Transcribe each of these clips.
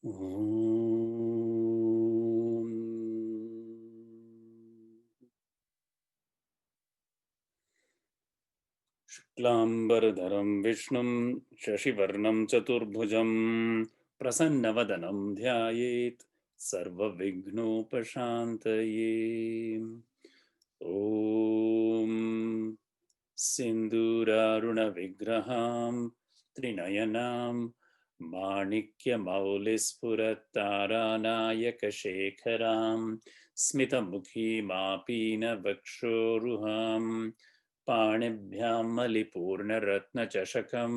ॐ शुक्लाम्बरधरं विष्णुं शशिवर्णं चतुर्भुजं प्रसन्नवदनं ध्यायेत् सर्वविघ्नोपशान्तये। ॐ सिन्दूरारुणविग्रहां त्रिनयनां माणिक्यमौलिस्फुरत्तारानायकशेखरां स्मितमुखीमापीनवक्षोरुहां पाणिभ्यां मलिपूर्णरत्नचषकं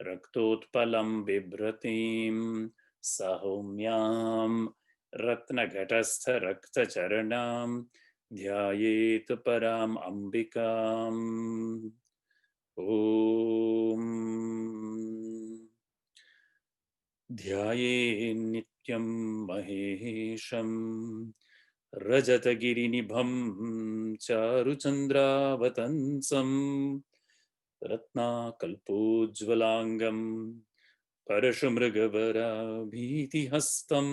रक्तोत्पलं बिभ्रतीं सौम्यां रत्नघटस्थरक्तचरणां ध्यायेत् पराम् अम्बिकाम्। ॐ ध्यायेन्नित्यं महेशं रजतगिरिनिभं चारुचन्द्रावतंसं रत्नाकल्पोज्ज्वलाङ्गं परशुमृगवराभीतिहस्तं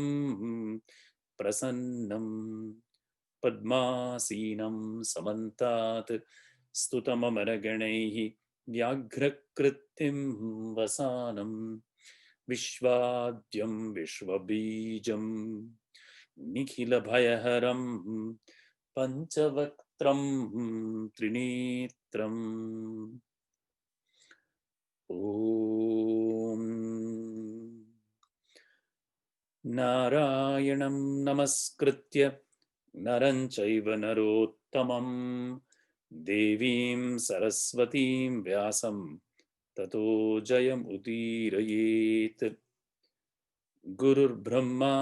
प्रसन्नं पद्मासीनं समन्तात् स्तुतममरगणैः व्याघ्रकृत्तिं वसानं विश्वाद्यं विश्वबीजं निखिलभयहरं पञ्चवक्त्रं त्रिनेत्रम् ॐ नारायणं नमस्कृत्य नरं चैव नरोत्तमं देवीं सरस्वतीं व्यासं ततो जयमुदीरयेत्। गुरुर्ब्रह्मा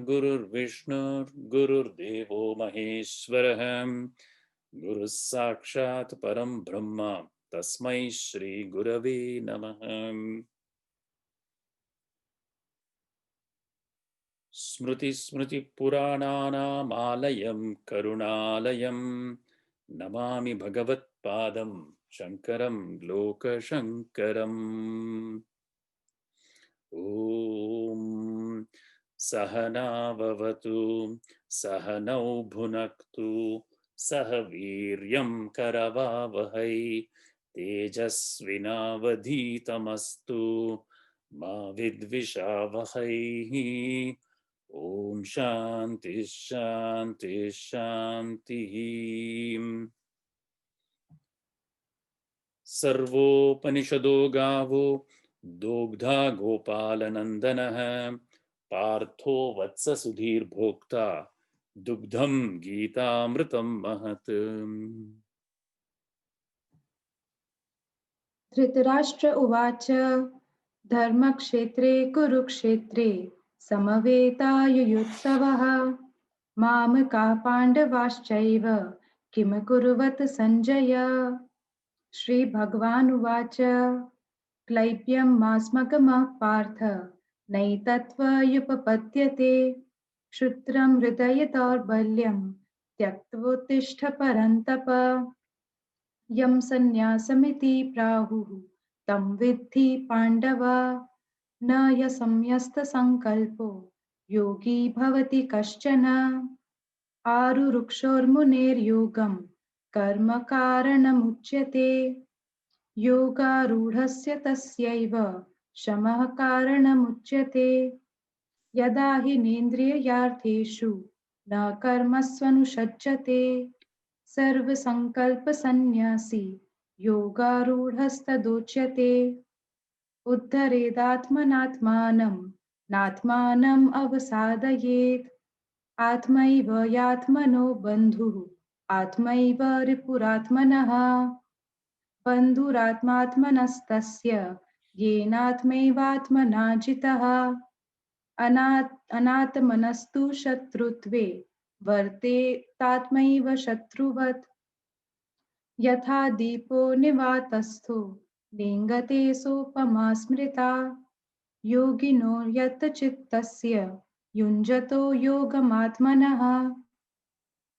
गुरुर्विष्णुर्गुरुर्देवो महेश्वरः गुरुः साक्षात् परं ब्रह्म तस्मै श्री गुरवे नमः। स्मृतिस्मृतिपुराणानामालयं करुणालयं नमामि भगवत्पादं शङ्करं लोकशङ्करम्। ॐ सहनाववतु सहनौ भुनक्तु सह वीर्यं करवावहै तेजस्विनावधीतमस्तु मा विद्विषावहै। ॐ शान्ति शान्ति शान्तिः। सर्वोपनिषदो गावो दोग्धा गोपालनन्दनः पार्थो वत्स सुधीर्भोक्ता दुग्धं गीतामृतं महत्। धृतराष्ट्र उवाच धर्मक्षेत्रे कुरुक्षेत्रे समवेतायुयुत्सवः मामकाः पाण्डवाश्चैव किम कुर्वत सञ्जय। श्रीभगवानुवाच क्लैब्यं मास्मगमः पार्थ नैतत्त्वयुपपद्यते क्षुद्रं हृदय दौर्बल्यं त्यक्त्वोत्तिष्ठ परन्तप। यं सन्न्यासमिति प्राहुः तं विद्धि पाण्डव न यसंयस्तसङ्कल्पो योगी भवति कश्चन। आरुरुक्षोर्मुनेर्योगं कर्म कारणमुच्यते योगारूढस्य तस्यैव शमः कारणमुच्यते। यदा हिनेन्द्रियार्थेषु न कर्मस्वनुषज्जते सर्वसङ्कल्पसन्न्यासी योगारूढस्तदोच्यते। उद्धरेदात्मनात्मानं नात्मानम् अवसादयेत् आत्मैव यात्मनो बन्धुः आत्मैव रिपुरात्मनः बन्धुरात्मात्मनस्तस्य येनात्मैवात्मना जितः अनात्मनस्तु शत्रुत्वे वर्तेतात्मैव शत्रुवत्। यथा दीपो निवातस्थो नेङ्गते सोपमा स्मृता योगिनो यतचित्तस्य युञ्जतो योगमात्मनः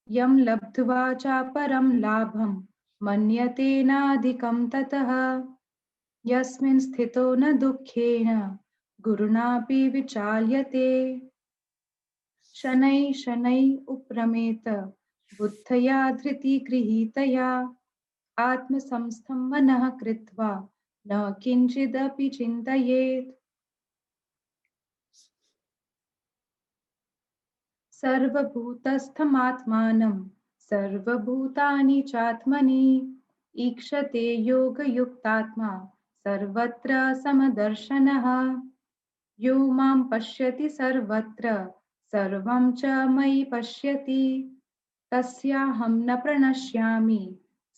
यं लब्ध्वा चापरं लाभं मन्यते नाधिकं ततः यस्मिन् स्थितो न दुःखेन गुरुणापि विचाल्यते। शनैः शनैः उप्रमेत बुद्धया धृतिगृहीतया आत्मसंस्थं मनः कृत्वा न किञ्चिदपि चिन्तयेत्। सर्वभूतस्थमात्मानं सर्वभूतानि चात्मनि ईक्षते योगयुक्तात्मा सर्वत्र समदर्शनः। यो मां पश्यति सर्वत्र सर्वं च मयि पश्यति तस्याहं न प्रणश्यामि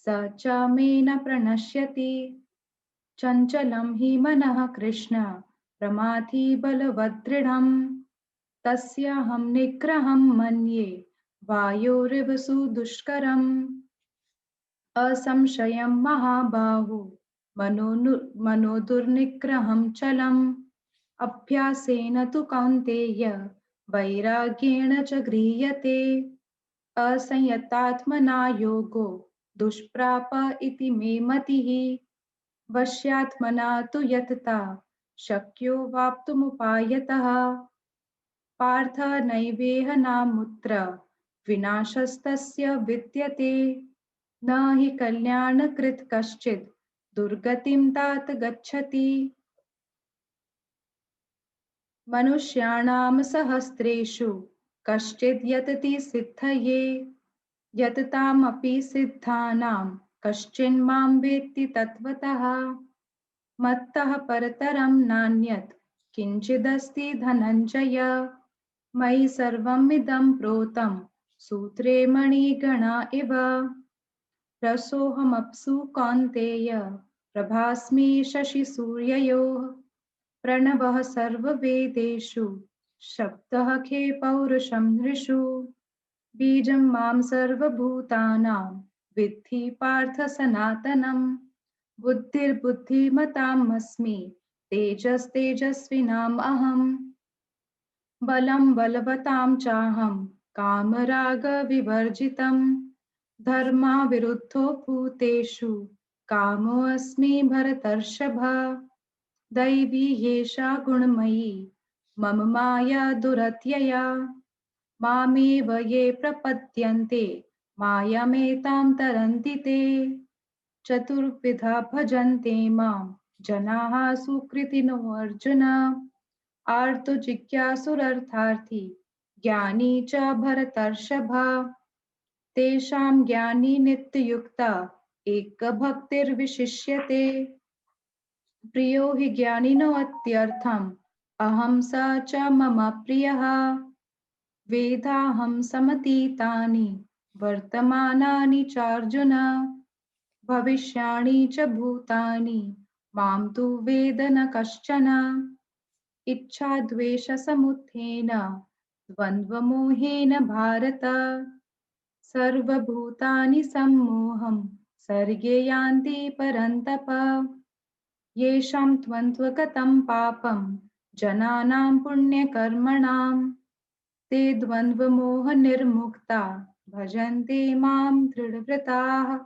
स च मे न प्रणश्यति। चञ्चलं हि मनः कृष्ण प्रमाथि बलवदृढम् तस्याहं निग्रहं मन्ये वायोरिव सुदुष्करम्। असंशयं महाबाहो मनो दुर्निग्रहं चलम् अभ्यासेन तु कौन्तेय वैराग्येण च गृह्यते। असंयतात्मना योगो दुष्प्राप इति मे मतिः। वश्यात्मना तु यतता शक्यो वाप्तुमुपायतः। पार्थ नैवेह नामुत्र विनाशस्तस्य विद्यते। न हि कल्याणकृत् कश्चित् दुर्गतिं तात गच्छति। मनुष्याणां सहस्रेषु कश्चिद् यतति सिद्धये यततामपि सिद्धानां कश्चिन्मां वेत्ति तत्त्वतः। मत्तः परतरं नान्यत् किञ्चिदस्ति धनञ्जय। मयि सर्वमिदं प्रोतं सूत्रे मणिगणा इव। रसोऽहमप्सु कौन्तेय प्रभास्मि शशिसूर्ययोः। प्रणवः सर्ववेदेषु शब्दः खे पौरुषं नृषु। बीजं मां सर्वभूतानां विद्धि पार्थ सनातनम्। बुद्धिर्बुद्धिमतामस्मि तेजस्तेजस्विनाम् अहम्। बलं बलवतां चाहं कामरागविवर्जितम्। धर्माविरुद्धो भूतेषु कामोऽस्मि भरतर्षभ। दैवी ह्येषा गुणमयी मम माया दुरत्यया। मामेव ये प्रपद्यन्ते मायामेतां तरन्ति ते। चतुर्विधा भजन्ते मां जनाः सुकृतिनो अर्जुन। आर्तो जिज्ञासुरर्थार्थी ज्ञानी च भरतर्षभ। तेषां ज्ञानी नित्ययुक्ता एकभक्तिर्विशिष्यते। प्रियो हि ज्ञानिनोत्यर्थम् अहं स च मम प्रियः। वेदाहं समतीतानि वर्तमानानि चार्जुन। भविष्याणि च भूतानि मां तु वेद न कश्चन। इच्छाद्वेषसमुत्थेन द्वन्द्वमोहेन भारत। सर्वभूतानि सम्मोहं सर्गे यान्ति परन्तप। येषां द्वन्द्वगतं पापं जनानां पुण्यकर्मणां ते द्वन्द्वमोहनिर्मुक्ता भजन्ते मां दृढव्रताः।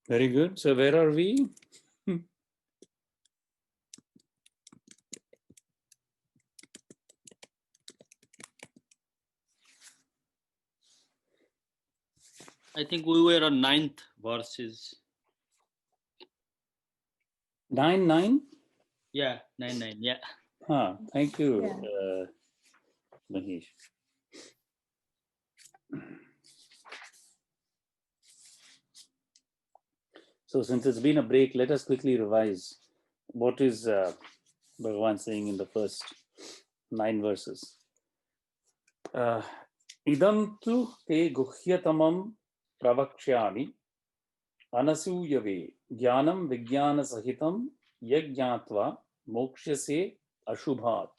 Very good. So where are we? I think we were on 9th verses. 9:9. Yeah, 9:9. Yeah. Thank you, Yeah. Mahesh. So since it's been a break, let us quickly revise. What is Bhagavan saying in the first 9 verses? Idam tu te guhyatamam pravakshyami anasuyave jnanam vijnana sahitam yajnatva mokshase ashubhat.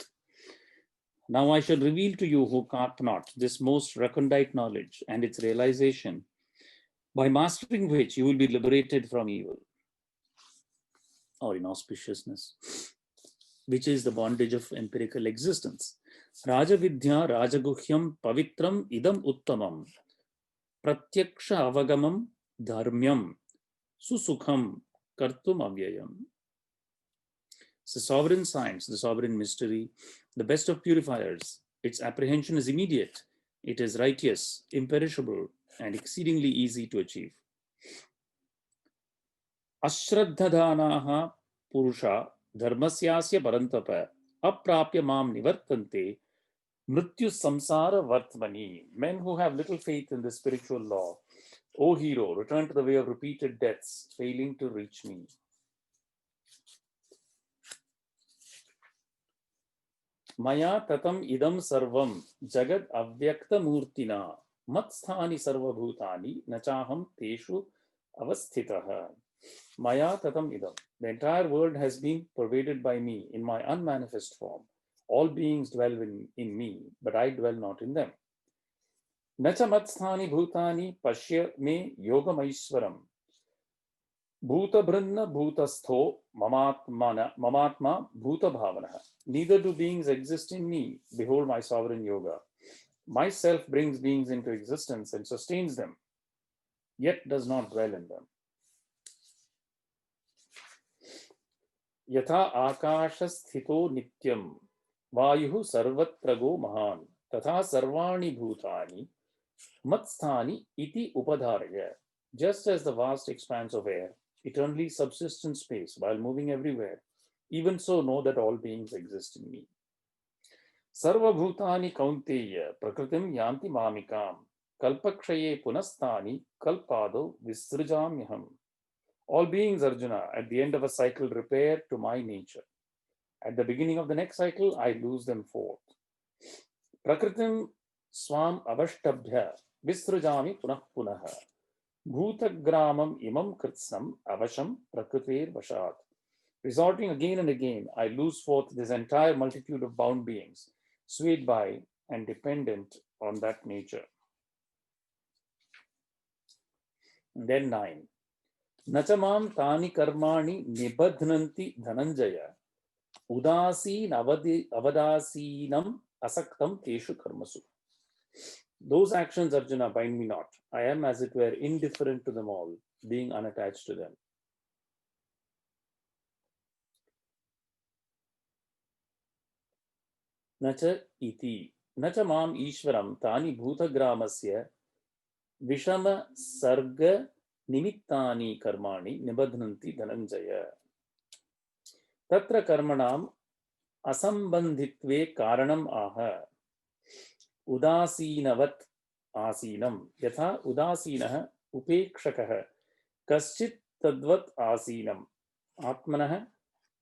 Now I shall reveal to you who not this most recondite knowledge and its realization, by mastering which you will be liberated from evil or inauspiciousness, which is the bondage of empirical existence. Rajavidya Rajaguhyam Pavitram Idam Uttamam Pratyaksha Avagamam Dharmyam Susukham Kartum Avyayam. It's the sovereign science, the sovereign mystery, the best of purifiers. Its apprehension is immediate. It is righteous, imperishable, and exceedingly easy to achieve. Ashraddhadanaha Purusha Dharmasyasya Parantapa Aprapya Mam Nivartante Mrityu Samsara Vartmani. Men who have little faith in the spiritual law, O hero, return to the way of repeated deaths, failing to reach me. Maya tatam idam sarvam jagad avyakta murtina matsthani sarvabhutani nachaham teshu avasthitaha. Maya tatam idam. The entire world has been pervaded by me in my unmanifest form. All beings dwell in me, but I dwell not in them. Nacha matsthani bhutani pashya me yogamaishwaram. Bhuta brinna bhutastho mamatma bhuta bhavanaha. Neither do beings exist in me. Behold my sovereign yoga. Myself brings beings into existence and sustains them, yet does not dwell in them. Yatha akashasthito nityam vayuhu sarvatrago mahan tatha sarvani bhutani matsthani iti upadharaya. Just as the vast expanse of air eternally subsists in space while moving everywhere, even so know that all beings exist in me. Sarva bhutani kaunteya prakritim yanti mamikam kalpakshaye punastani kalpado visrujamyaham. All beings, Arjuna, at the end of a cycle repair to my nature. At the beginning of the next cycle, I lose them forth. Prakritim swam avashtabhya visrujami punah punaha. Bhutagramam imam kritsnam avasham prakritir vashat. Resorting again and again, I lose forth this entire multitude of bound beings, swayed by and dependent on that nature. And then 9. Nachamam tani karmani nibadhnanti dhananjaya udasin avadasinam asaktam teshu karmasu. Those actions, Arjuna, bind me not. I am, as it were, indifferent to them all, being unattached to them. Nacha iti. Nacha mam ishvaram tani bhutagramasya vishama sarga nimittani karmani nibadhnanti dhananjaya. Tatra karmanam asambandhitve karanam aha. Udasinavat asinam yatha udasinaha upekshakaha kaschit tadvat asinam atmanaha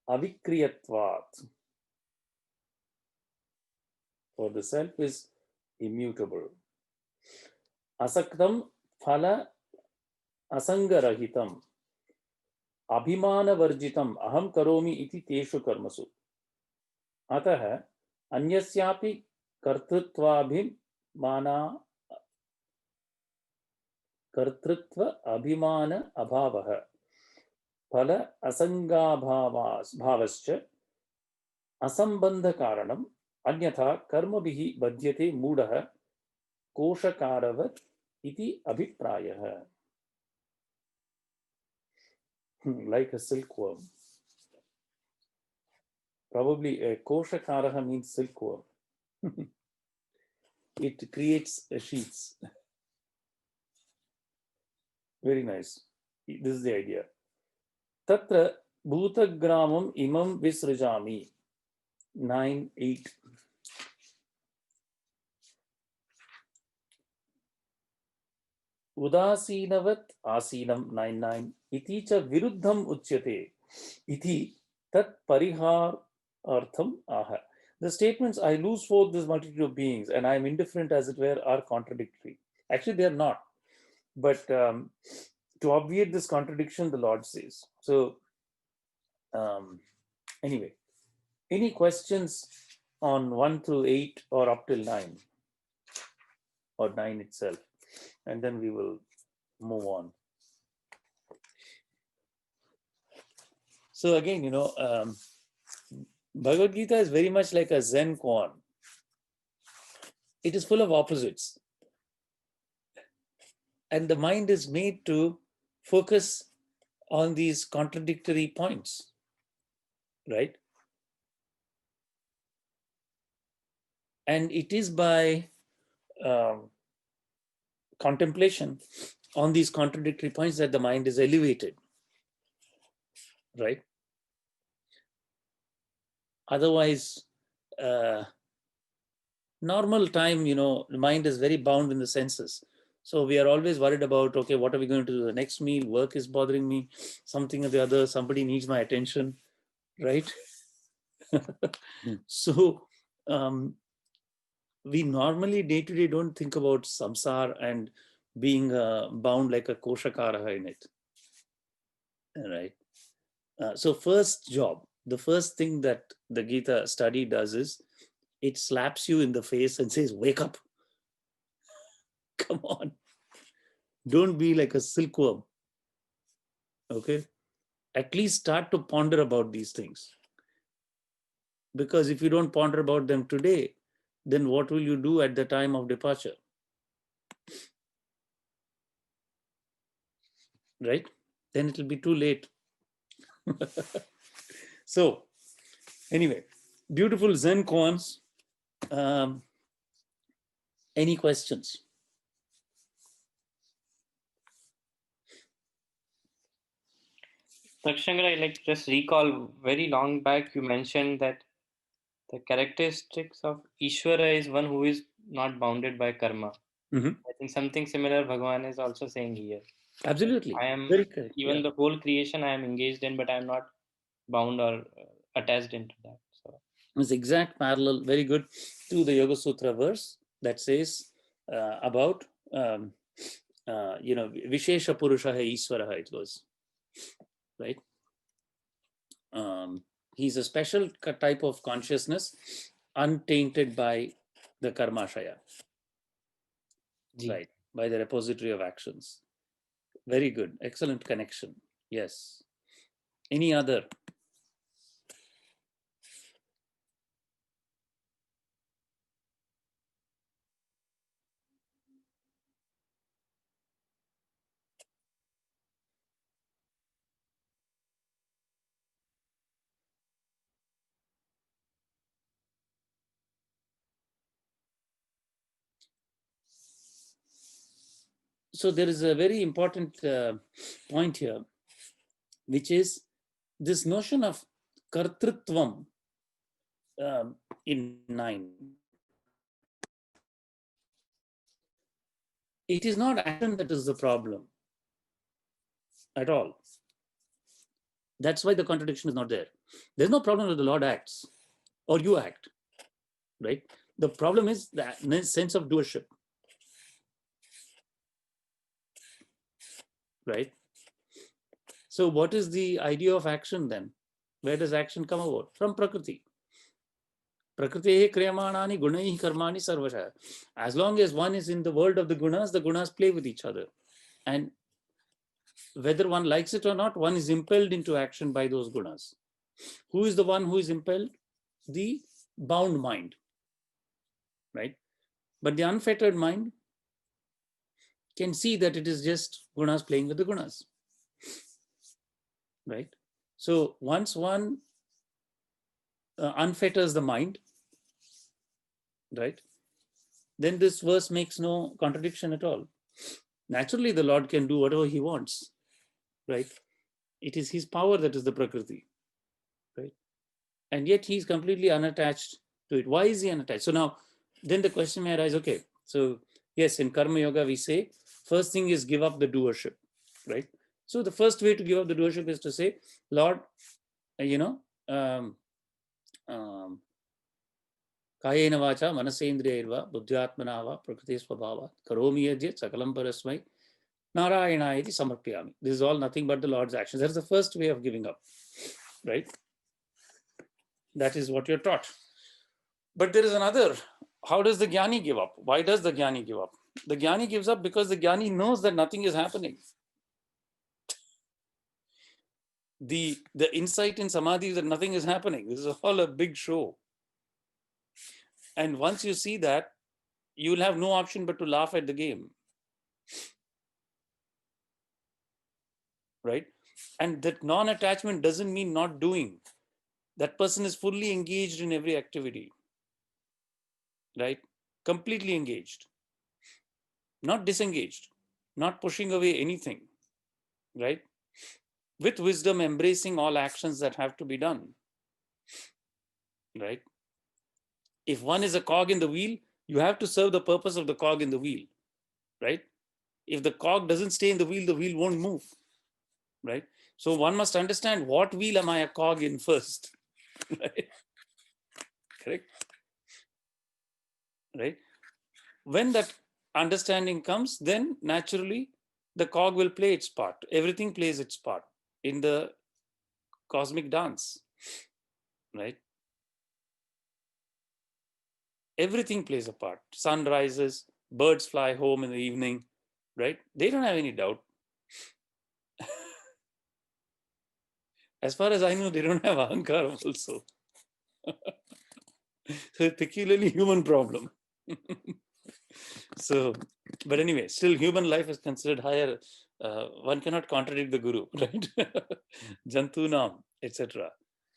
avikriyatvat. For the self is immutable. Asaktam phala asangarahitam abhimana varjitam aham karomi iti teshu karmasu. Ataha anyasyapi kartrutva abhimana abhavaha phala asangabhavascha asambandha karanam anyatha karmabhihi badhyate moodaha koshakaravat iti abhiprayaha. Like a silkworm. Probably a koshakaraha means silkworm. It creates sheets. Very nice. This is the idea. Tatra bhutagramam imam visrujami. 9:8. Udasinavat asinam 9:9. Iti cha viruddham uchyate. Iti tat parihar artham aha. The statements, I lose forth this multitude of beings and I am indifferent, as it were, are contradictory. Actually, they are not. But to obviate this contradiction, the Lord says. So, anyway, any questions on 1 through 8 or up till 9 or 9 itself? And then we will move on. So again, Bhagavad Gita is very much like a Zen koan. it is full of opposites. And the mind is made to focus on these contradictory points, right? And it is by contemplation on these contradictory points that the mind is elevated, right? Otherwise, normal time, the mind is very bound in the senses. So we are always worried about, okay, what are we going to do the next meal? Work is bothering me, something or the other, somebody needs my attention, right? So we normally day to day don't think about samsara and being bound like a koshakara in it, right? So first job, the first thing that the Gita study does is it slaps you in the face and says, wake up. Come on. Don't be like a silkworm. Okay. At least start to ponder about these things. Because if you don't ponder about them today, then what will you do at the time of departure? Right? Then it will be too late. So, anyway, beautiful Zen koans. Any questions? Dakshangra, I like just recall very long back you mentioned that the characteristics of Ishvara is one who is not bounded by karma. Mm-hmm. I think something similar Bhagavan is also saying here. Absolutely. I am very correct. even the whole creation I am engaged in, but I am not bound or attached into that. So it's exact parallel, very good, to the Yoga Sutra verse that says about Vishesha Purushaha Iswaraha, it goes, right? He's a special type of consciousness, untainted by the karmashaya, right? By the repository of actions. Very good, excellent connection. Yes. Any other? So there is a very important point here, which is this notion of kartrutvam in 9. It is not action that is the problem at all. That's why the contradiction is not there. There's no problem that the Lord acts or you act, right? The problem is the sense of doership, right? So what is the idea of action then? Where does action come about? From Prakriti. Prakriti kriyamanani gunaihi karmani sarvasha. As long as one is in the world of the gunas play with each other. And whether one likes it or not, one is impelled into action by those gunas. Who is the one who is impelled? The bound mind, right? But the unfettered mind can see that it is just gunas playing with the gunas, right? So once one unfetters the mind, right, then this verse makes no contradiction at all. Naturally, the Lord can do whatever he wants, right? It is his power that is the Prakriti, right? And yet he's completely unattached to it. Why is he unattached? So now, then the question may arise, okay, so yes, in Karma Yoga, we say, first thing is give up the doership, right? So the first way to give up the doership is to say, Lord, कायेन वाचा मनसेन्द्रियैर्वा बुद्ध्यात्मना वा प्रकृति स्वभावात् करोमि यद्यत् सकलं परस्मै नारायणाय इति समर्पयामि. This is all nothing but the Lord's actions. That's the first way of giving up, right? That is what you're taught. But there is another. How does the Jnani give up? Why does the Jnani give up? The Jnani gives up because the Jnani knows that nothing is happening. The insight in Samadhi is that nothing is happening. This is all a big show. And once you see that, you will have no option but to laugh at the game. Right? And that non-attachment doesn't mean not doing. That person is fully engaged in every activity. Right? Completely engaged. Not disengaged. Not pushing away anything. Right? With wisdom, embracing all actions that have to be done. Right? If one is a cog in the wheel, you have to serve the purpose of the cog in the wheel. Right? If the cog doesn't stay in the wheel won't move. Right? So one must understand, what wheel am I a cog in first? Right? Correct? Right? When that understanding comes, then naturally the cog will play its part. Everything plays its part in the cosmic dance. Right? Everything plays a part. Sun rises, birds fly home in the evening. Right? They don't have any doubt. As far as I know, they don't have ahankara also. So it's peculiarly human problem. So, but anyway, still human life is considered higher. One cannot contradict the Guru, right? Jantunam, etc.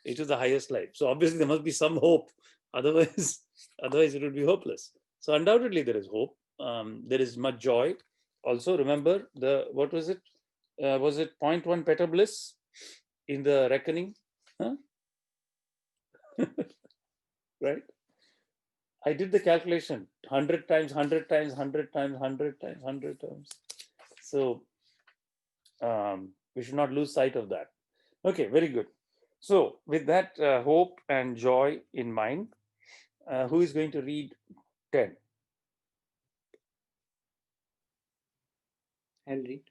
It is the highest life. So obviously there must be some hope. Otherwise, otherwise it would be hopeless. So undoubtedly there is hope. There is much joy. Also, remember the, what was it? Was it 0.1 petabliss in the reckoning? Huh? Right? I did the calculation, 100 times, 100 times, 100 times, 100 times, 100 times. So we should not lose sight of that. Okay, very good. So with that hope and joy in mind, who is going to read 10? I'll read.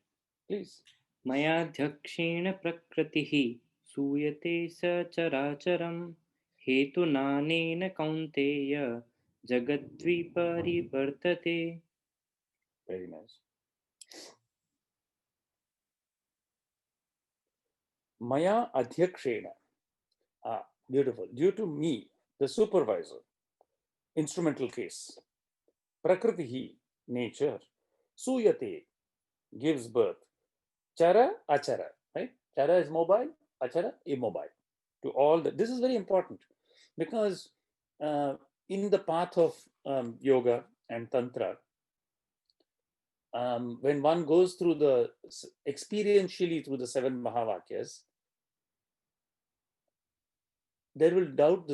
Please. मयाध्यक्षेण प्रकृतिः सूयते सचराचरम् हेतुनानेन कौन्तेय जगद्विपरिवर्तते. Very nice. Maya adhyakshena. Ah, beautiful. Due to me, the supervisor, instrumental case. Prakritihi, nature. Suyate, gives birth. Chara, achara, right? Chara is mobile, achara, immobile. To all that. This is very important because in the path of yoga and tantra, when one goes through the experientially through the 7 Mahavakyas, there will doubt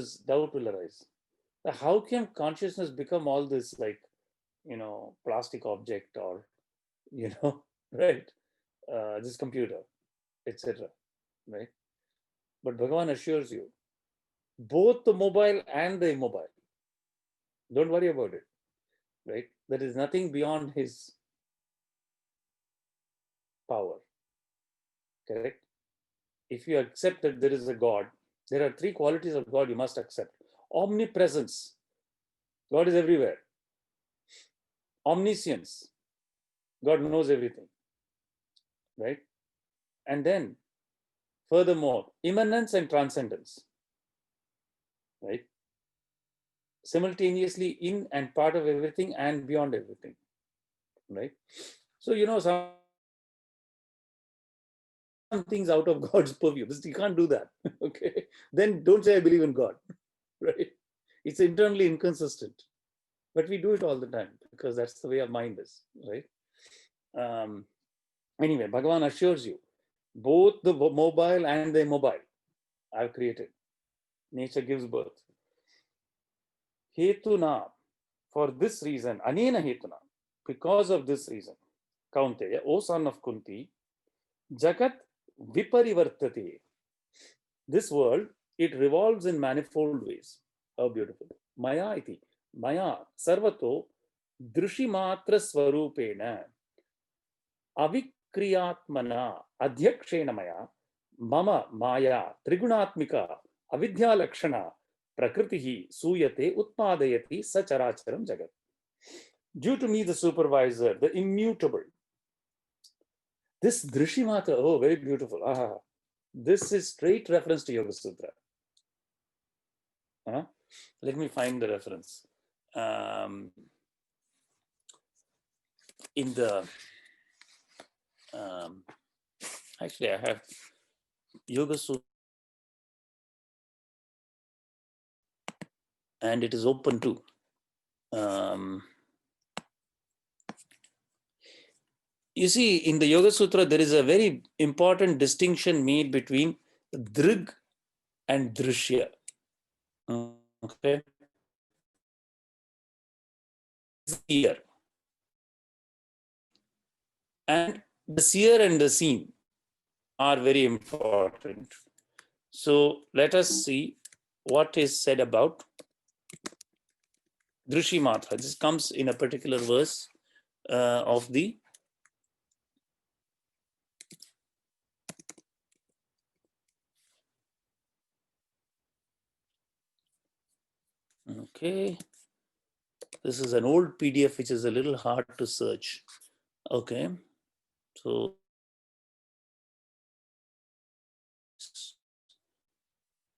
will arise. How can consciousness become all this, like, plastic object, or right, this computer, etc. Right? But Bhagavan assures you, both the mobile and the immobile, don't worry about it. Right? There is nothing beyond his power. Correct? If you accept that there is a God, there are 3 qualities of God you must accept. Omnipresence. God is everywhere. Omniscience. God knows everything. Right? And then, furthermore, immanence and transcendence. Right? Simultaneously in and part of everything and beyond everything. Right? So, some things out of God's purview. You can't do that. Okay? Then don't say I believe in God. Right? It's internally inconsistent. But we do it all the time because that's the way our mind is. Right? Anyway, Bhagavan assures you, both the mobile and the immobile I've created. Nature gives birth. Hetuna, for this reason, anena hetuna, because of this reason, Kaunteya, O son of Kunti, Jagat viparivartate. This world, it revolves in manifold ways. How beautiful. Maya iti. Maya sarvato drishimatra swarupena avikriyatmana adhyakshena maya mama maya trigunatmika avidya lakshana prakritihi suyate utpadayati sacharacharam jagat. Due to me, the supervisor, the immutable, this drishimatra, oh, very beautiful. This is straight reference to Yoga Sutra. Let me find the reference. in the actually I have Yoga Sutra and it is open too. You see, in the Yoga Sutra, there is a very important distinction made between Drig and Drishya. Okay. Seer. And the seer and the seen are very important. So let us see what is said about Drishi Matra. This comes in a particular verse of the okay. This is an old PDF which is a little hard to search. Okay. So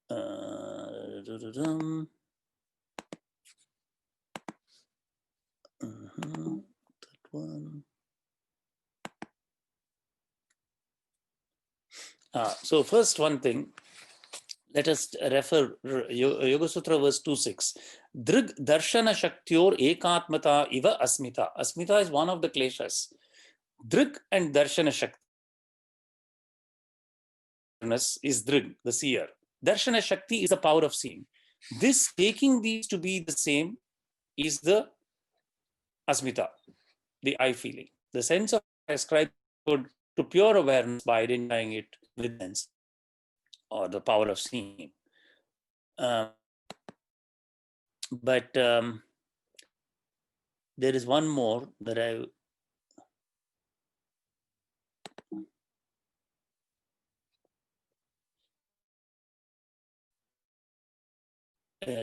that one. So first one thing, let us refer Yoga Sutra verse 2.6. Drig darshana shaktyor ekatmata iva asmita. Asmita is one of the kleshas. Drig and darshana shakti is Drig, the seer. Darshana shakti is the power of seeing. This taking these to be the same is the asmita, the eye feeling. The sense of ascribed to pure awareness by identifying it with sense or the power of seeing. But there is one more that it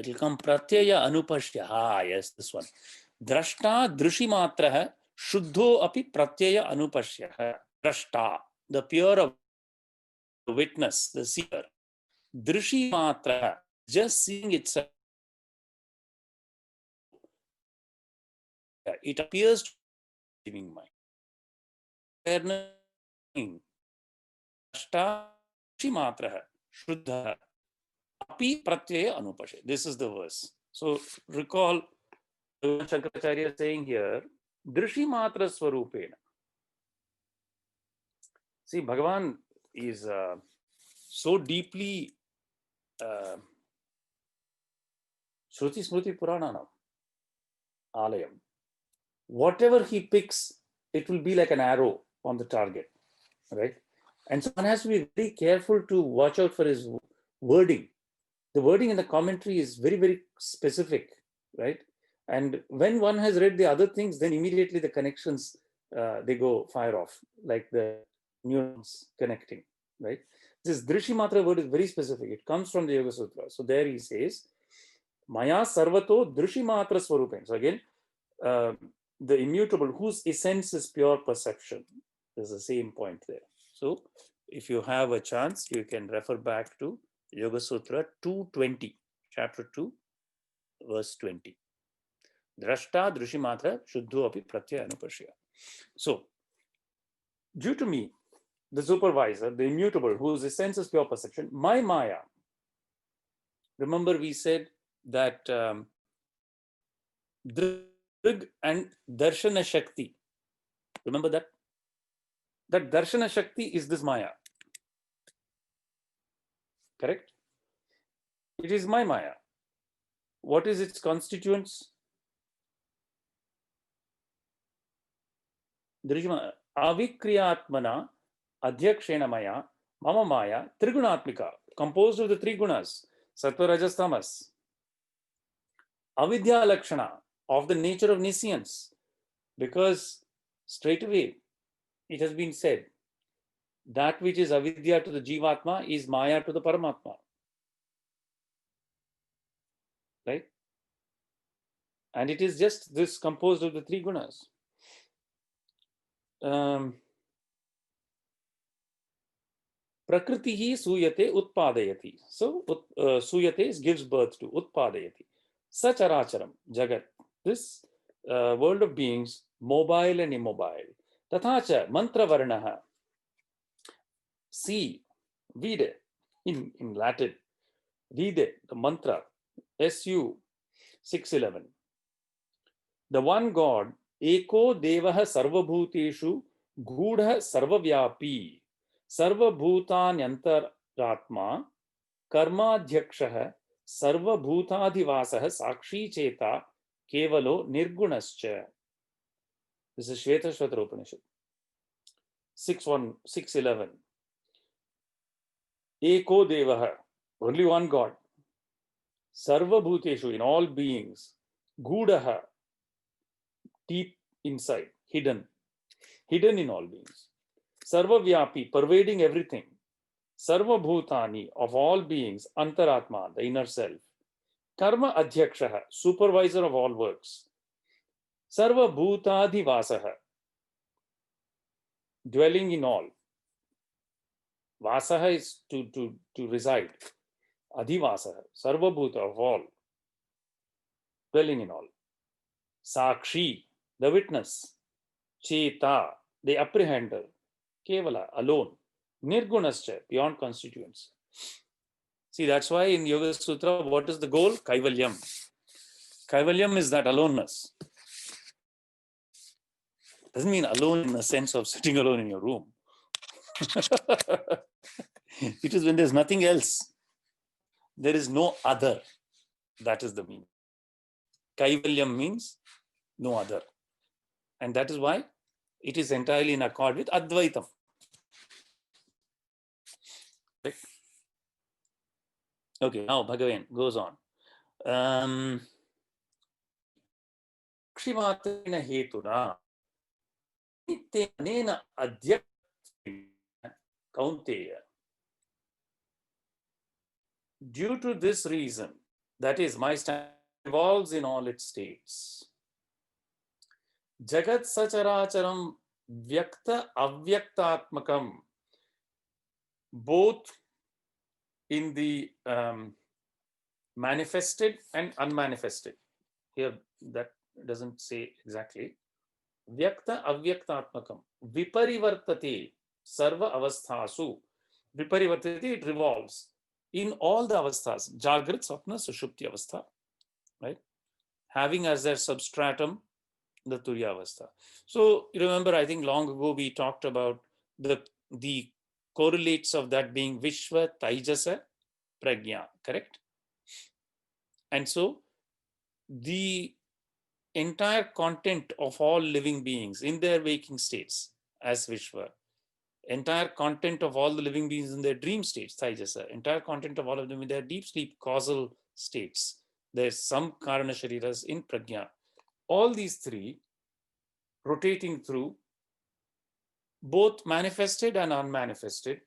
will come pratyaya anupashya. Yes, this one. Drashta drishimatraha shuddho api pratyaya anupashya. Drashta, the pure witness, the seer. Drishimatraha, just seeing itself. It appears to be living mind. Drashta drishimatraha shuddha api pratyaya anupashya. This is the verse. So recall Shankaracharya saying here, Drishimatara Swarupena. See, Bhagavan is so deeply Shruti Smriti Purananam, Alayam. Whatever he picks, it will be like an arrow on the target, right? And so one has to be very careful to watch out for his wording. The wording in the commentary is very, very specific, right? And when one has read the other things, then immediately the connections, they go fire off, like the neurons connecting, right? This Drishimatara word is very specific. It comes from the Yoga Sutra. So there he says, Maya Sarvato Drishimatara Swarupen. So again, the immutable, whose essence is pure perception. There's the same point there. So if you have a chance, you can refer back to Yoga Sutra 220, chapter 2, verse 20. Drashta Drishimatara Shuddho api pratyaya anupashya. So, due to me, the supervisor, the immutable, whose essence is pure perception, my Maya. Remember, we said that Drig and Darshana Shakti. Remember that? That Darshana Shakti is this Maya. Correct? It is my Maya. What is its constituents? Drishma Avikriyatmana Adhyakshena Maya Mama Maya Trigunatmika, composed of the three gunas, Sattva, Rajas, Tamas. Avidya Lakshana, of the nature of nescience, because straight away it has been said that which is avidya to the Jivatma is Maya to the Paramatma. Right? And it is just this composed of the three gunas. Prakritihi suyate utpadayati. So suyate gives birth to utpadayati. Sacharacharam, Jagat. This world of beings, mobile and immobile. Tatha cha mantra varnaha. See, vide in Latin. Vide, the mantra, SU 611. The one God, eko devah sarvabhuteshu gudha sarvavyapi sarvabhutanyantaratma karmadhyakshah sarvabhutadhivasah sakshi cheta kevalo nirgunascha. This is Shvetashvatara Upanishad. 611. Eko devah, only one God. Sarvabhuteshu, in all beings. Gudaha, deep inside, hidden in all beings. Sarvavyapi, pervading everything. Sarvabhutani, of all beings, antaratma, the inner self. Karma adhyakshaha, supervisor of all works. Sarvabhutadhivasaha, dwelling in all. Vasaha is to reside. Adhivasaha, sarvabhuta, of all, dwelling in all. Sakshi, the witness. Cheta, the apprehender. Kevala, alone. Nirgunascha, beyond constituents. See, that's why in Yoga Sutra, what is the goal? Kaivalyam. Kaivalyam is that aloneness. Doesn't mean alone in the sense of sitting alone in your room. It is when there's nothing else. There is no other. That is the meaning. Kaivalyam means no other. And that is why it is entirely in accord with Advaitam. Okay, now Bhagavan goes on. Kshimatrena hetuna nityanena adhyakshena kaunteya. Due to this reason, that is, my stand evolves in all its states. Jagat sacharacharam vyakta avyaktatmakam, both in the manifested and unmanifested. Here, that doesn't say exactly. Vyakta avyaktatmakam viparivartate sarva avasthasu. Viparivartate, it revolves in all the avasthas. Jagrat, Swapna, Sushupti avastha, right? Having as their substratum the Turiya avastha. So you remember, I think long ago we talked about the correlates of that being Vishwa, Taijasa, Prajna, correct? And so the entire content of all living beings in their waking states as Vishwa, entire content of all the living beings in their dream states, Taijasa, entire content of all of them in their deep sleep causal states. There's some Karana Shariras in Prajna. All these three rotating through both manifested and unmanifested.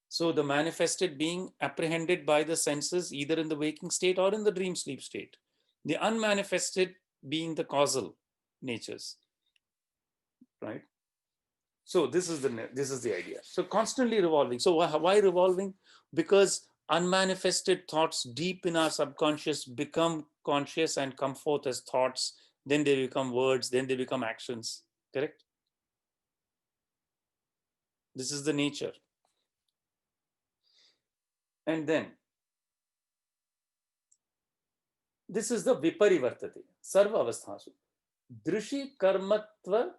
So the manifested being apprehended by the senses either in the waking state or in the dream sleep state. The unmanifested being the causal natures, right? So this is the idea. So constantly revolving. So why revolving? Because unmanifested thoughts deep in our subconscious become conscious and come forth as thoughts. Then they become words. Then they become actions. Correct? This is the nature. And then this is the viparivartate, sarva avasthasu. Drishi karmatva,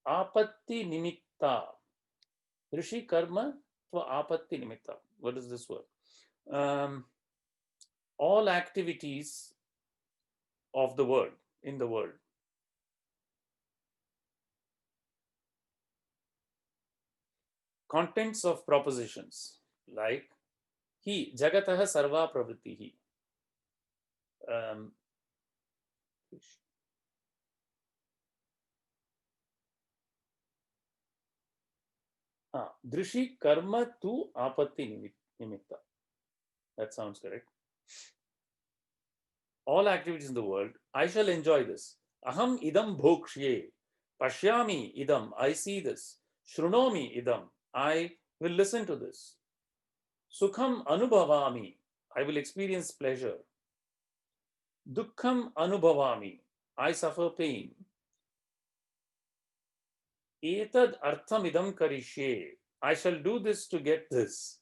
apatti nimitta. Drishi karma tva apatti nimitta. What is this word? All activities of the world, in the world. Contents of propositions like Hi Jagatah Sarva Pravrittihi. Drishi Karma tu Apatti Nimitta. That sounds correct. All activities in the world, I shall enjoy this. Aham idam bhokshye. Pashyami idam, I see this. Shrunomi idam, I will listen to this. Sukham anubhavami, I will experience pleasure. Dukkham anubhavami. I suffer pain. Etad artham idam karishye. I shall do this to get this.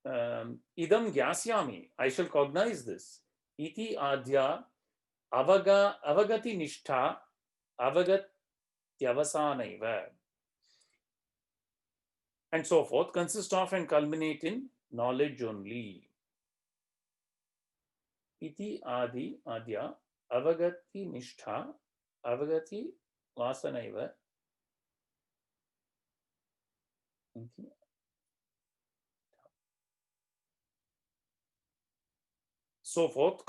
Idam gyasyami. I shall cognize this. Iti adya avagati nishtha avagatyavasanaiva. And so forth, consist of and culminate in knowledge only. Iti adya avagati nishtha avagati vasanaiva. So forth,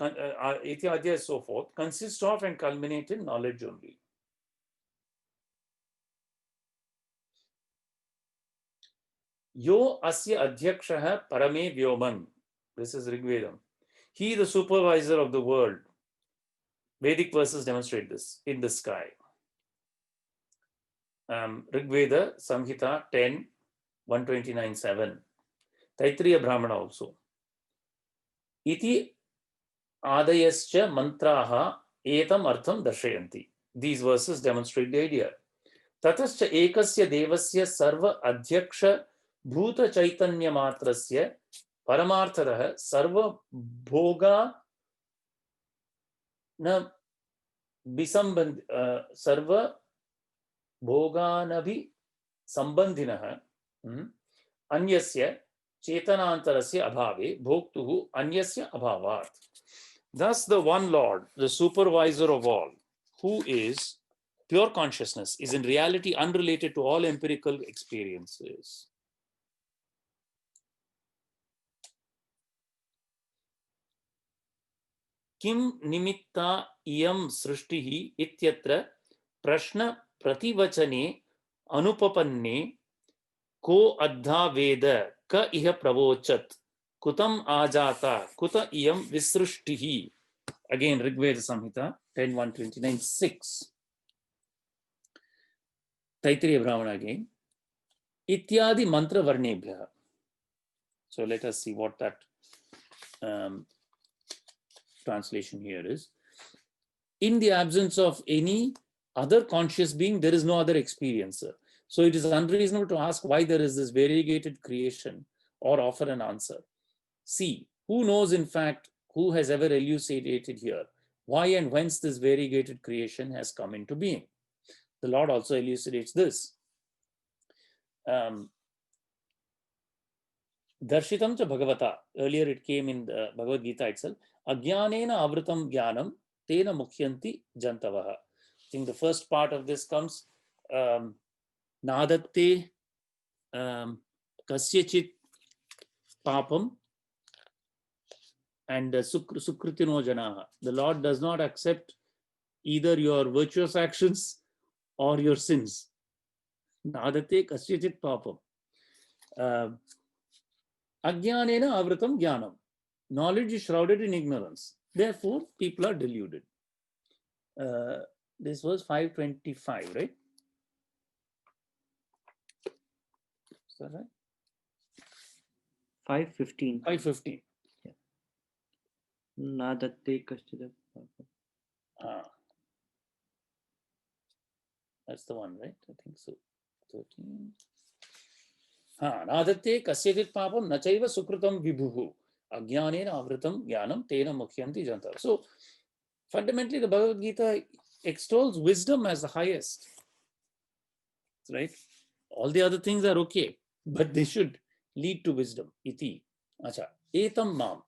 iti adya is so forth, consist of and culminate in knowledge only. Yo asya adhyakshah parame vyoman. This is Rigvedam. He, the supervisor of the world. Vedic verses demonstrate this in the sky. Rigveda, Samhita 10, 129.7. Taittiriya Brahmana also. Iti adayascha mantraha etam artham darshayanti. These verses demonstrate the idea. Tatascha ekasya devasya sarva adhyaksha bhuta chaitanya matrasya paramartharah sarva bhoga na bisambandhi sarva bhoganabhi sambandhinah anyasya chetanantarasya abhave bhoktuhu anyasya abhavat. Thus the one Lord, the supervisor of all, who is pure consciousness, is in reality unrelated to all empirical experiences. Kim nimitta iyam srishtihi ityatra prashna prativachane anupapanne ko adha veda ka iha pravochat kutam ajata kuta iyam visrishtihi. Again, Rigveda Samhita 10.129.6. Taittiriya Brahmana again. Ityadi mantra varnebhya. So let us see what that translation here is. In the absence of any other conscious being, there is no other experiencer. So it is unreasonable to ask why there is this variegated creation or offer an answer. See, who knows in fact who has ever elucidated here why and whence this variegated creation has come into being? The Lord also elucidates this. Darshitam cha Bhagavata. Earlier it came in the Bhagavad Gita itself. Ajnanena avritam jnanam tena mukhyanti jantavaha. I think the first part of this comes nadatte kasyachit papam and sukritino janaha. The Lord does not accept either your virtuous actions or your sins. Nadatte kasyachit papam. Ajnanena avritam jnanam. Knowledge is shrouded in ignorance. Therefore, people are deluded. This was 525, right? Is that right? 5:15. 515. Yeah. Nadatte kaschid. That's the one, right? I think so. 13. Nadatte kasyachit papam nachaiva sukritam vibhuhu. Ajnanena avritam jnanam tena mukhyanti janta. So, fundamentally, the Bhagavad Gita extols wisdom as the highest. Right? All the other things are okay, but they should lead to wisdom. Iti. Acha. Etam mam.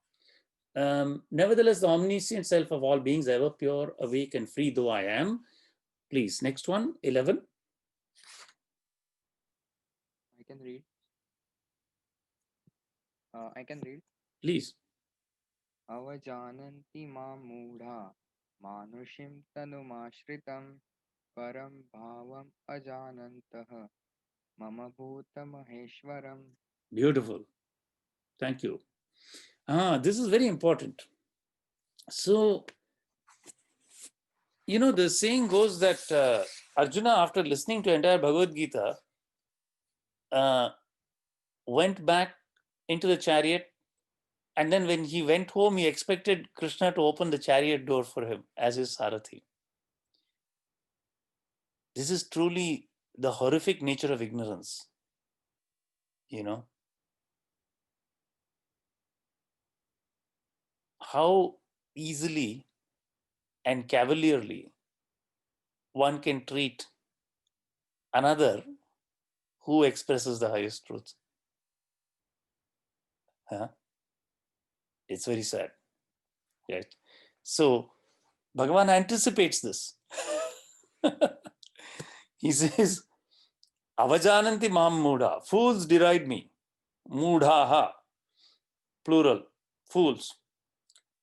Nevertheless, the omniscient self of all beings, ever pure, awake, and free though I am. Please, next one, 11. I can read. I can read. Please. Avajananti ma mudha manushim tanumashritam param bhavam ajanantah mama bhuta maheshwaram. Beautiful. Thank you. This is very important. So, you know, the saying goes that Arjuna, after listening to entire Bhagavad Gita, went back into the chariot And then when he went home, he expected Krishna to open the chariot door for him as his Sarathi. This is truly the horrific nature of ignorance. How easily and cavalierly one can treat another who expresses the highest truth. It's very sad. Right? So Bhagavan anticipates this. He says, Avajananti mam mudha, fools deride me. Mudhaha, plural, fools.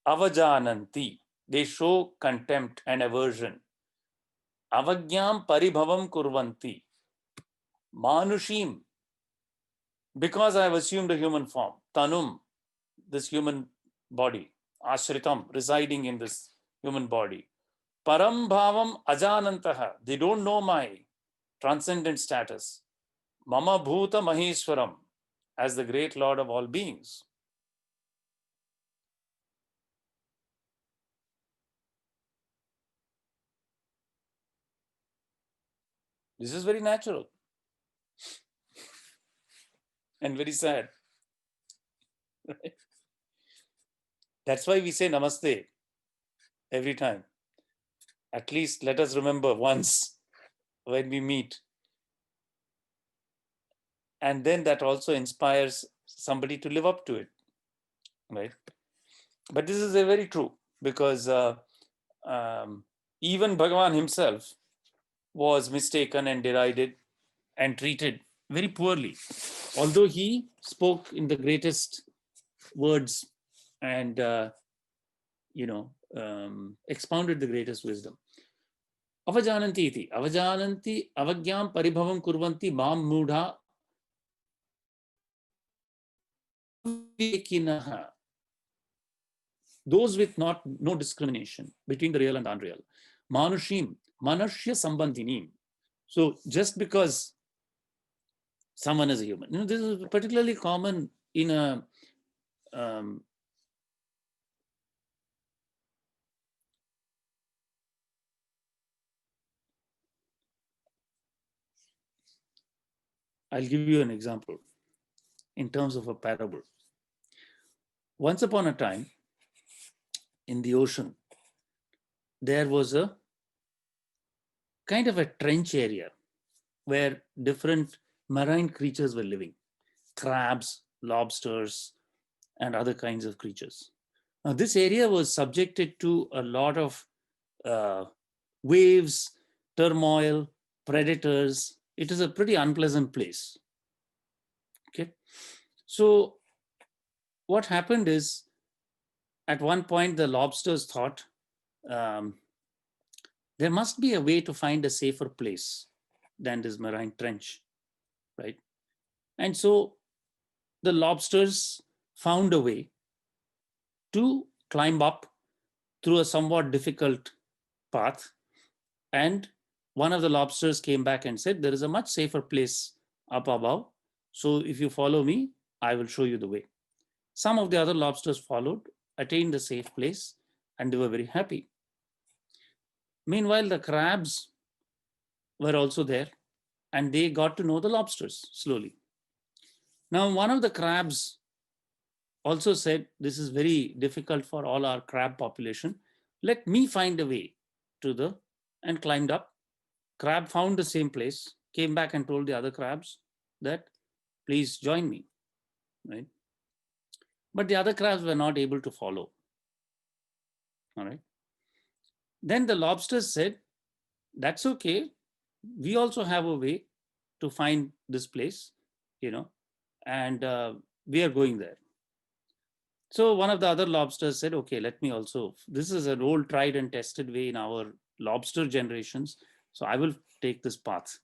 Avajananti, they show contempt and aversion. Avagyam paribhavam kurvanti. Manushim, because I have assumed a human form. Tanum, this human body. Ashritam, residing in this human body. Param bhavam ajanantaha, they don't know my transcendent status. Mama bhuta maheshwaram, as the great Lord of all beings. This is very natural and very sad. Right? That's why we say namaste every time. At least let us remember once when we meet. And then that also inspires somebody to live up to it. Right? But this is very true, because even Bhagavan himself was mistaken and derided and treated very poorly, although he spoke in the greatest words and expounded the greatest wisdom. Avajananti iti, avajananti avagyam paribhavam kurvanti mam mudha vikinaha. Those with no discrimination between the real and unreal. Manushim, manashya sambandhinim. So just because someone is a human, this is particularly common in a I'll give you an example in terms of a parable. Once upon a time, in the ocean, there was a kind of a trench area where different marine creatures were living. Crabs, lobsters, and other kinds of creatures. Now, this area was subjected to a lot of waves, turmoil, predators. It is a pretty unpleasant place. Okay. So what happened is, at one point, the lobsters thought there must be a way to find a safer place than this marine trench, right? And so the lobsters found a way to climb up through a somewhat difficult path. And one of the lobsters came back and said, there is a much safer place up above. So if you follow me, I will show you the way. Some of the other lobsters followed, attained the safe place, and they were very happy. Meanwhile, the crabs were also there, and they got to know the lobsters slowly. Now, one of the crabs also said, this is very difficult for all our crab population. Let me find a way to and climbed up. Crab found the same place, came back and told the other crabs that, please join me, right? But the other crabs were not able to follow, all right? Then the lobsters said, that's okay. We also have a way to find this place, and we are going there. So one of the other lobsters said, okay, let me also, this is an old tried and tested way in our lobster generations. So I will take this path.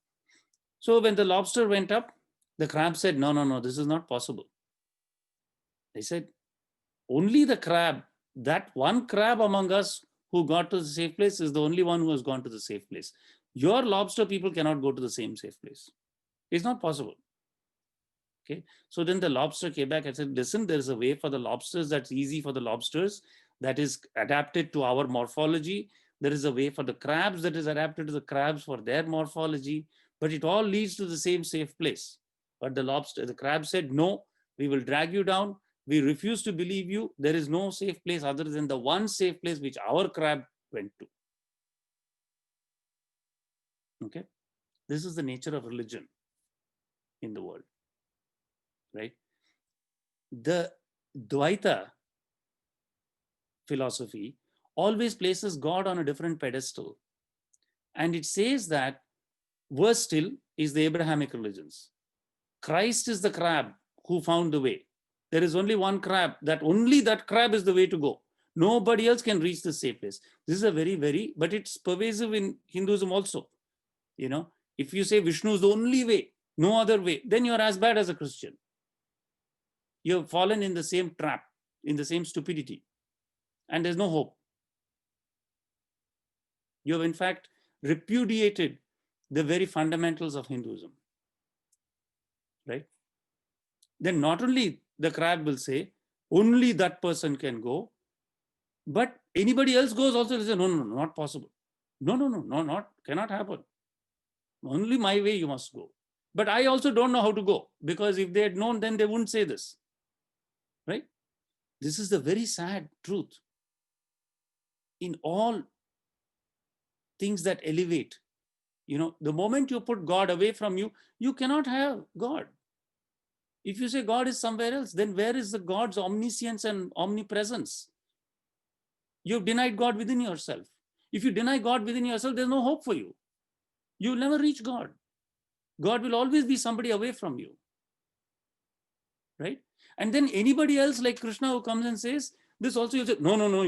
So when the lobster went up, the crab said, no, this is not possible. They said, only the crab, that one crab among us who got to the safe place is the only one who has gone to the safe place. Your lobster people cannot go to the same safe place. It's not possible. Okay, so then the lobster came back and said, listen, there is a way for the lobsters that's easy for the lobsters, that is adapted to our morphology. There is a way for the crabs that is adapted to the crabs for their morphology, but it all leads to the same safe place. But the crab said, no, we will drag you down. We refuse to believe you. There is no safe place other than the one safe place which our crab went to. Okay, this is the nature of religion in the world, right? The Dvaita philosophy always places God on a different pedestal. And it says that, worse still, is the Abrahamic religions. Christ is the crab who found the way. There is only one crab, that only that crab is the way to go. Nobody else can reach the safe place. This is a very, but it's pervasive in Hinduism also. You know, if you say Vishnu is the only way, no other way, then you're as bad as a Christian. You have fallen in the same trap, in the same stupidity, and there's no hope. You have, in fact, repudiated the very fundamentals of Hinduism, right? Then not only the crab will say, only that person can go, but anybody else goes also, they say, no, not possible. No, cannot happen. Only my way you must go. But I also don't know how to go, because if they had known, then they wouldn't say this, right? This is the very sad truth. In all things that elevate, you know, the moment you put God away from you, you cannot have God. If you say God is somewhere else, then where is the God's omniscience and omnipresence? You've denied God within yourself. If you deny God within yourself, there's no hope for you. You'll never reach God. God will always be somebody away from you, right? And then anybody else like Krishna who comes and says this also, you'll say, no,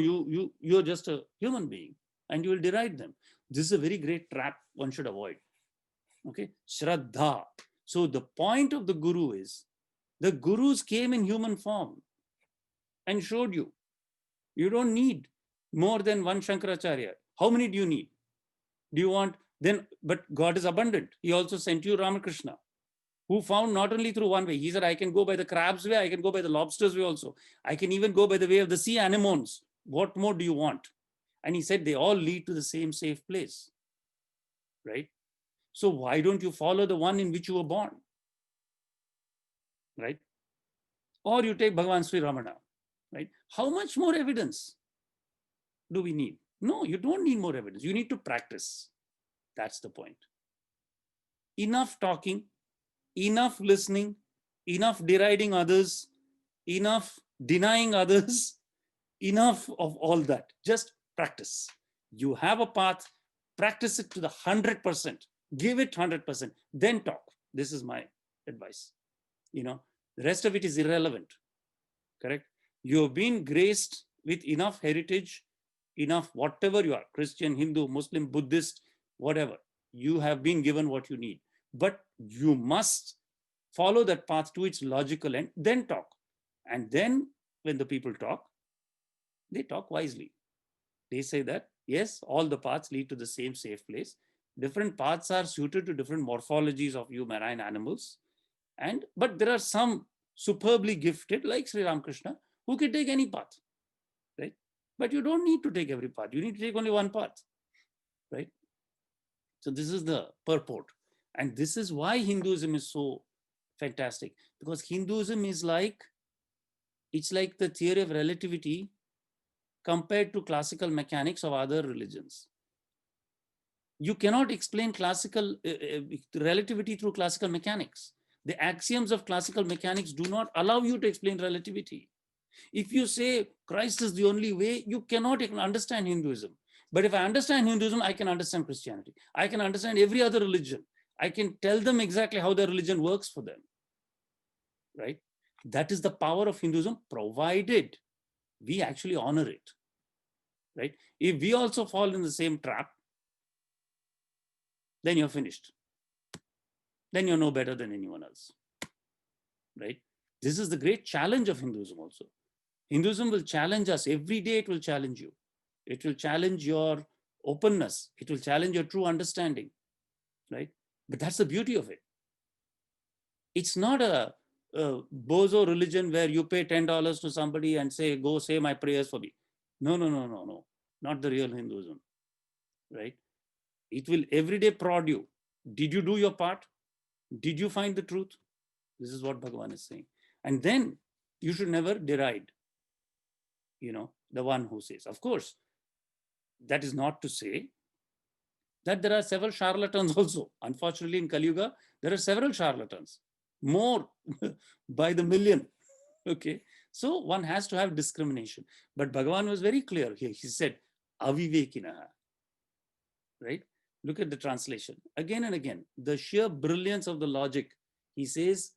you're just a human being, and you will deride them. This is a very great trap one should avoid. Okay, Shraddha. So the point of the Guru is, the Gurus came in human form and showed you. You don't need more than one Shankaracharya. How many do you need? Do you want then? But God is abundant. He also sent you Ramakrishna, who found not only through one way. He said, I can go by the crab's way, I can go by the lobster's way also. I can even go by the way of the sea anemones. What more do you want? And he said, they all lead to the same safe place, right? So why don't you follow the one in which you were born, right? Or you take Bhagavan Sri Ramana, right? How much more evidence do we need? No, you don't need more evidence. You need to practice. That's the point. Enough talking, enough listening, enough deriding others, enough denying others, enough of all that. Just practice. You have a path, practice it to the 100%. Give it 100%, then talk. This is my advice. You know, the rest of it is irrelevant, correct? You have been graced with enough heritage, enough whatever you are, Christian, Hindu, Muslim, Buddhist, whatever. You have been given what you need. But you must follow that path to its logical end, then talk. And then when the people talk, they talk wisely. They say that, yes, all the paths lead to the same safe place. Different paths are suited to different morphologies of you marine animals. But there are some superbly gifted, like Sri Ramakrishna, who can take any path, right? But you don't need to take every path. You need to take only one path, right? So this is the purport. And this is why Hinduism is so fantastic, because Hinduism is like, it's like the theory of relativity compared to classical mechanics of other religions. You cannot explain classical relativity through classical mechanics. The axioms of classical mechanics do not allow you to explain relativity. If you say Christ is the only way, you cannot understand Hinduism. But if I understand Hinduism, I can understand Christianity. I can understand every other religion. I can tell them exactly how their religion works for them, right? That is the power of Hinduism, provided we actually honor it, right? If we also fall in the same trap, then you're finished. Then you're no better than anyone else, right? This is the great challenge of Hinduism also. Hinduism will challenge us. Every day it will challenge you. It will challenge your openness. It will challenge your true understanding, right? But that's the beauty of it. It's not a bozo religion where you pay $10 to somebody and say, go say my prayers for me. No, no, no, no, no. Not the real Hinduism, right? It will every day prod you. Did you do your part? Did you find the truth? This is what Bhagavan is saying. And then you should never deride, the one who says. Of course, that is not to say that there are several charlatans also. Unfortunately, in Kali Yuga, there are several charlatans, more by the million. Okay, so one has to have discrimination. But Bhagavan was very clear here. He said, avivekinaha, right? Look at the translation. Again and again, the sheer brilliance of the logic. He says,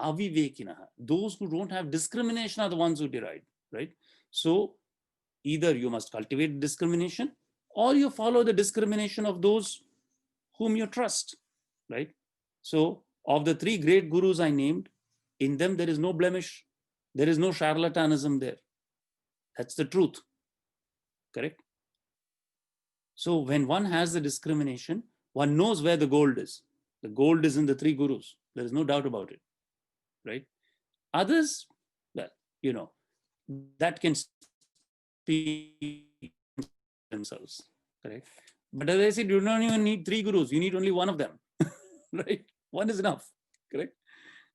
avivekinaha. Those who don't have discrimination are the ones who deride, right? So either you must cultivate discrimination or you follow the discrimination of those whom you trust, right? So of the three great gurus I named, in them there is no blemish. There is no charlatanism there. That's the truth, correct? So when one has the discrimination, one knows where the gold is. The gold is in the three gurus. There is no doubt about it, right? Others, well, that can speak themselves, correct? But as I said, you don't even need three gurus. You need only one of them, right? One is enough, correct?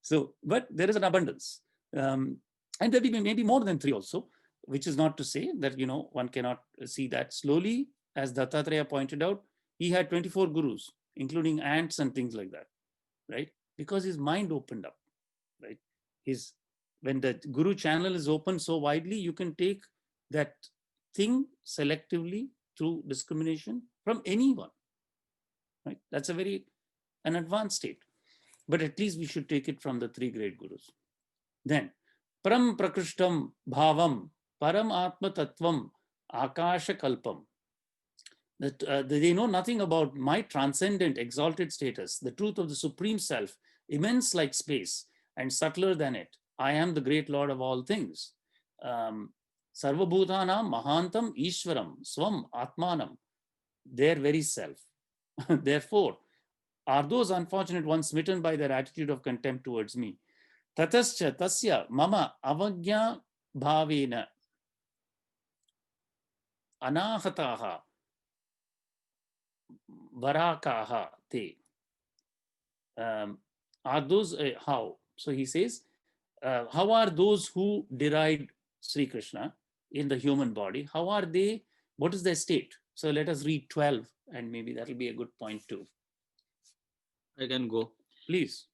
So, but there is an abundance. And there will be maybe more than three also, which is not to say that, one cannot see that. Slowly, as Dattatreya pointed out, he had 24 gurus, including ants and things like that, right? Because his mind opened up, right? When the guru channel is open so widely, you can take that thing selectively through discrimination from anyone, right? That's an advanced state. But at least we should take it from the three great gurus. Then, Param Prakrishtam Bhavam, Param Atma Tattvam, Akasha Kalpam. That they know nothing about my transcendent, exalted status, the truth of the Supreme Self, immense like space and subtler than it. I am the great Lord of all things. Sarvabhutanam Mahantam Ishwaram Swam Atmanam, their very self. Therefore, are those unfortunate ones smitten by their attitude of contempt towards me? Tatascha tasya mama avagya bhavena anahataha varakaha te. Are those, how? So he says, how are those who deride Sri Krishna in the human body? How are they? What is their state? So let us read 12 and maybe that will be a good point too. I can go. Please.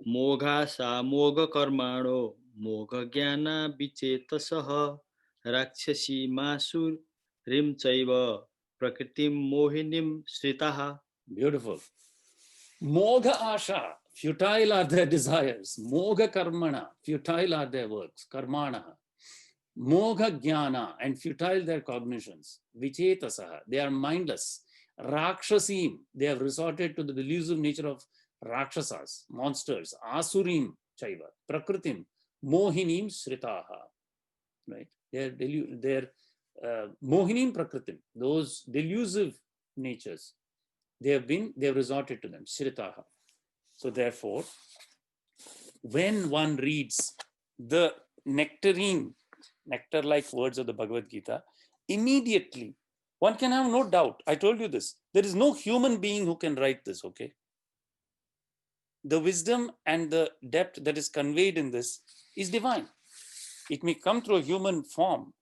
Mogha sa mogha karmano mogha jnana vichetasah rakshasi masur rim chaiva prakritim mohinim sritaha. Beautiful. Mogha asha, futile are their desires. Mogha karmana, futile are their works. Karmana. Mogha jnana, and futile their cognitions. Vichetasaha, they are mindless. Rakshasim, they have resorted to the delusive nature of Rakshasas, monsters. Asurim chaiva, Prakritim, Mohinim sritaha. Right? They're Mohinim Prakritim, those delusive natures. They have resorted to them, sritaha. So therefore, when one reads the nectar-like words of the Bhagavad Gita, immediately one can have no doubt. I told you this. There is no human being who can write this, okay? The wisdom and the depth that is conveyed in this is divine. It may come through a human form.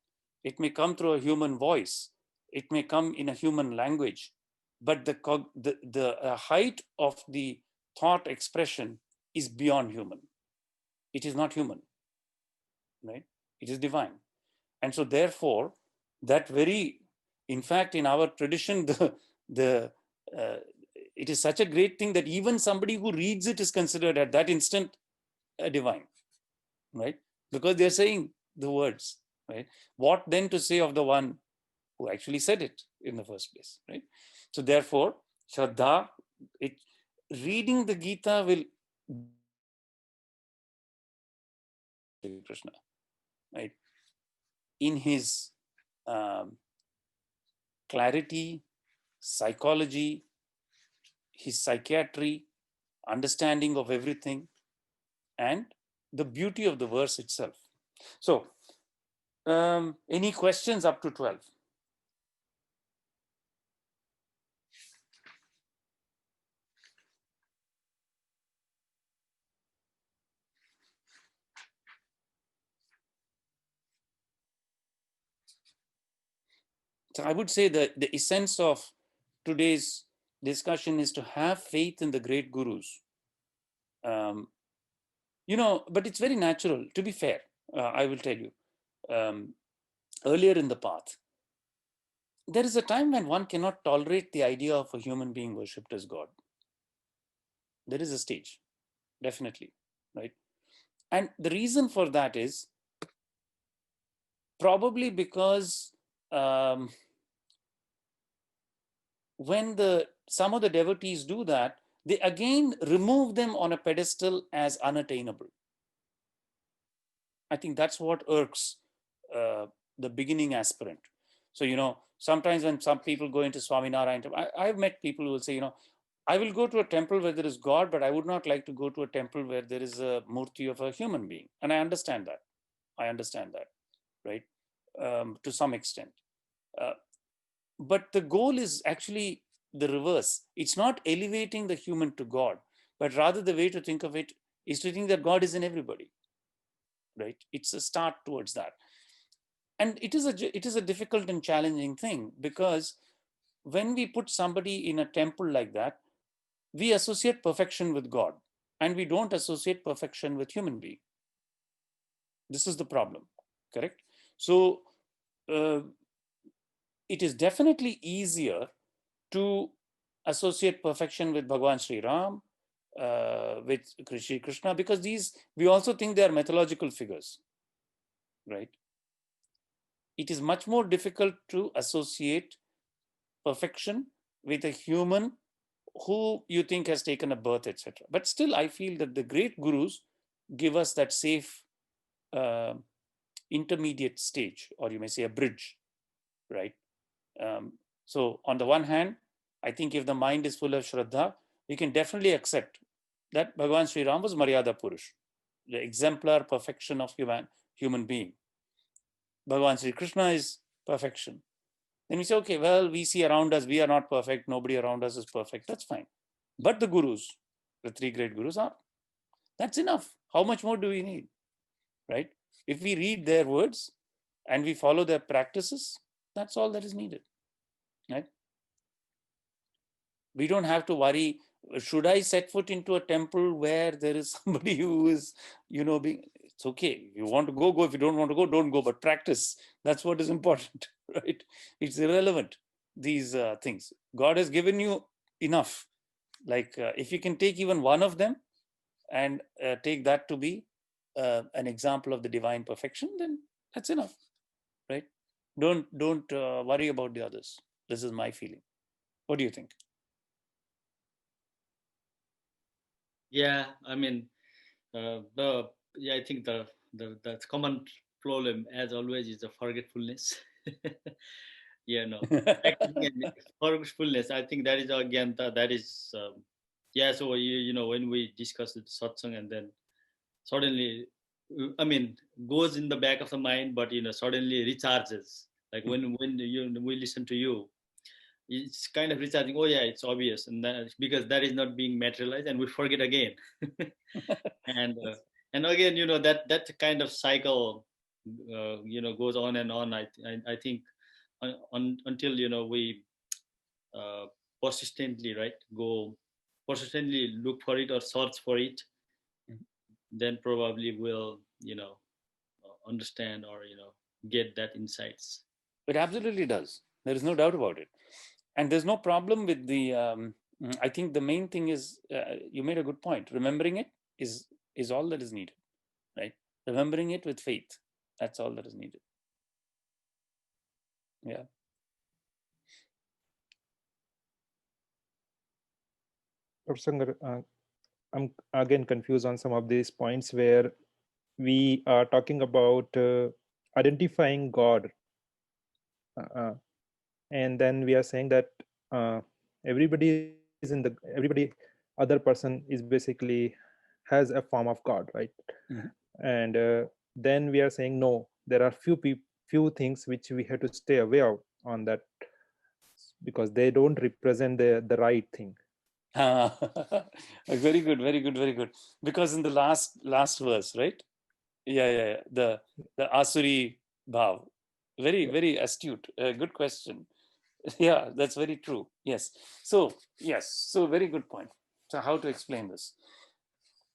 It may come through a human voice. It may come in a human language. But the height of the thought expression is beyond human. It is not human, right? It is divine. And so therefore, in fact, in our tradition, it is such a great thing that even somebody who reads it is considered at that instant divine, right? Because they're saying the words, right? What then to say of the one who actually said it in the first place, right? So therefore, Shraddha, reading the Gita will Krishna, right? In his clarity, psychology, his psychiatry, understanding of everything, and the beauty of the verse itself. So, any questions up to 12? So I would say that the essence of today's discussion is to have faith in the great gurus. But it's very natural, to be fair. I will tell you, earlier in the path, there is a time when one cannot tolerate the idea of a human being worshipped as God. There is a stage, definitely, right? And the reason for that is probably because when some of the devotees do that, they again remove them on a pedestal as unattainable. I think that's what irks the beginning aspirant. So, sometimes when some people go into Swaminarayan, I've met people who will say, I will go to a temple where there is God, but I would not like to go to a temple where there is a murti of a human being. And I understand that. Right? To some extent. But the goal is actually the reverse. It's not elevating the human to God, but rather the way to think of it is to think that God is in everybody. Right? It's a start towards that. And it is a difficult and challenging thing, because when we put somebody in a temple like that, we associate perfection with God, and we don't associate perfection with human being. This is the problem, correct? So it is definitely easier to associate perfection with Bhagavan Sri Ram, with Sri Krishna, because we also think they are mythological figures, right? It is much more difficult to associate perfection with a human who you think has taken a birth, etc. But still, I feel that the great gurus give us that safe intermediate stage, or you may say a bridge, right? So on the one hand, I think if the mind is full of Shraddha, we can definitely accept that Bhagavan Sri Ram was Maryada Purush, the exemplar perfection of human being. Bhagavan Sri Krishna is perfection. Then we say, okay, well, we see around us, we are not perfect, nobody around us is perfect, that's fine. But the gurus, the three great gurus are. That's enough. How much more do we need, right? If we read their words and we follow their practices, that's all that is needed, right? We don't have to worry, should I set foot into a temple where there is somebody who is, it's okay. If you want to go, go. If you don't want to go, don't go. But practice, that's what is important, right? It's irrelevant, these things. God has given you enough. Like if you can take even one of them and take that to be an example of the divine perfection, then that's enough, right? Don't worry about the others. This is my feeling. What do you think? Yeah, I mean, I think the common problem, as always, is the forgetfulness. Yeah, no, forgetfulness. I think that is Agyanta. That is, yeah. So when we discuss the satsang, and then suddenly, I mean, goes in the back of the mind, but suddenly recharges. Like when we listen to you, it's kind of recharging. Oh yeah, it's obvious, and because that is not being materialized, and we forget again. And again, that kind of cycle, goes on and on. I think until we uh, persistently, right, persistently look for it or search for it, then probably we'll understand, or get that insights. It absolutely does. There is no doubt about it. And there's no problem with the, I think the main thing is, you made a good point. Remembering it is all that is needed, right? Remembering it with faith. That's all that is needed. Yeah. Professor, I'm again confused on some of these points where we are talking about identifying God. And then we are saying that everybody other person is basically has a form of God, right? Mhm. And then we are saying no, there are few things which we have to stay away of on that, because they don't represent the right thing. Very good, very good, very good. Because in the last verse, right? Yeah. The Asuri Bhav. Very astute. Good question. Yeah, that's very true. Yes. So very good point. So how to explain this?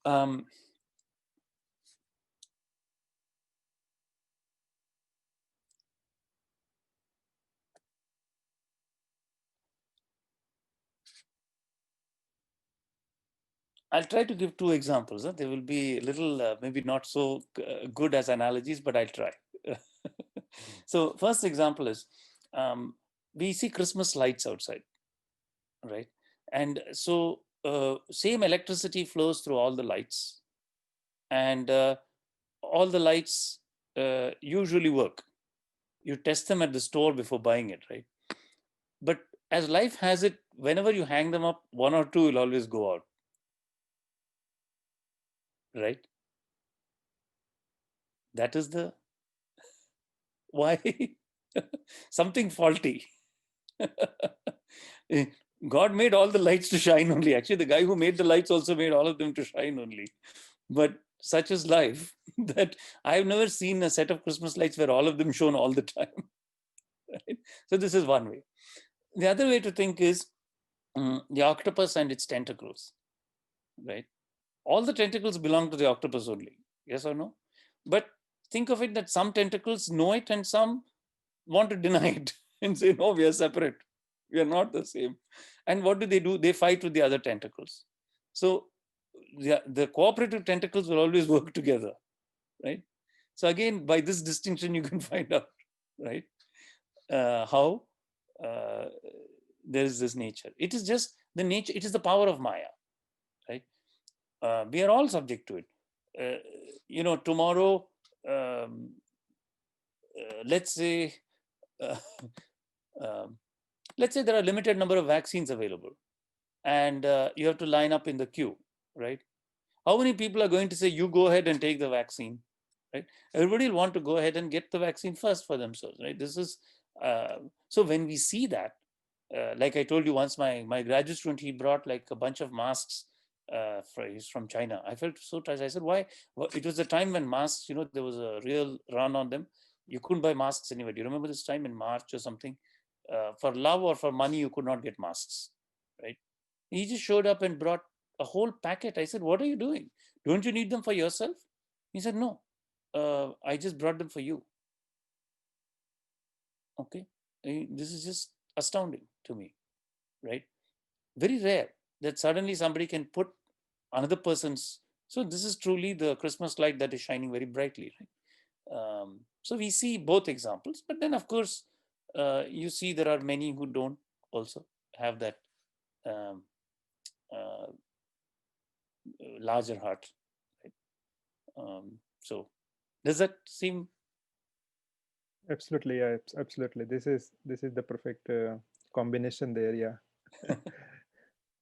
Um, I'll try to give two examples. They will be a little, maybe not so good as analogies, but I'll try. So first example is, we see Christmas lights outside, right? And so same electricity flows through all the lights, and all the lights usually work. You test them at the store before buying it, right? But as life has it, whenever you hang them up, one or two will always go out, right? That is the why. Something faulty. God made all the lights to shine only. Actually, the guy who made the lights also made all of them to shine only. But such is life that I've never seen a set of Christmas lights where all of them shone all the time. Right? So this is one way. The other way to think is the octopus and its tentacles, right? All the tentacles belong to the octopus only. Yes or no? But think of it that some tentacles know it and some want to deny it and say, no, we are separate. We are not the same. And what do? They fight with the other tentacles. So the cooperative tentacles will always work together, right? So again, by this distinction, you can find out, right, how there is this nature. It is just the nature. It is the power of Maya, right? We are all subject to it. Tomorrow, let's say, uh, um, let's say there are a limited number of vaccines available, and you have to line up in the queue, right? How many people are going to say, you go ahead and take the vaccine, right? Everybody will want to go ahead and get the vaccine first for themselves, right? This is, so when we see that, like I told you once, my graduate student, he brought like a bunch of masks. He's from China. I felt so touched. I said, why? Well, it was the time when masks, there was a real run on them. You couldn't buy masks anywhere. Do you remember this time in March or something? For love or for money, you could not get masks, right? He just showed up and brought a whole packet. I said, what are you doing? Don't you need them for yourself? He said, no, I just brought them for you. Okay. This is just astounding to me, right? Very rare that suddenly somebody can put another person's. So this is truly the Christmas light that is shining very brightly, right? So we see both examples, but then of course, you see there are many who don't also have that um, uh, larger heart. Right? So does that seem? Absolutely, yeah, absolutely. This is the perfect combination there. Yeah.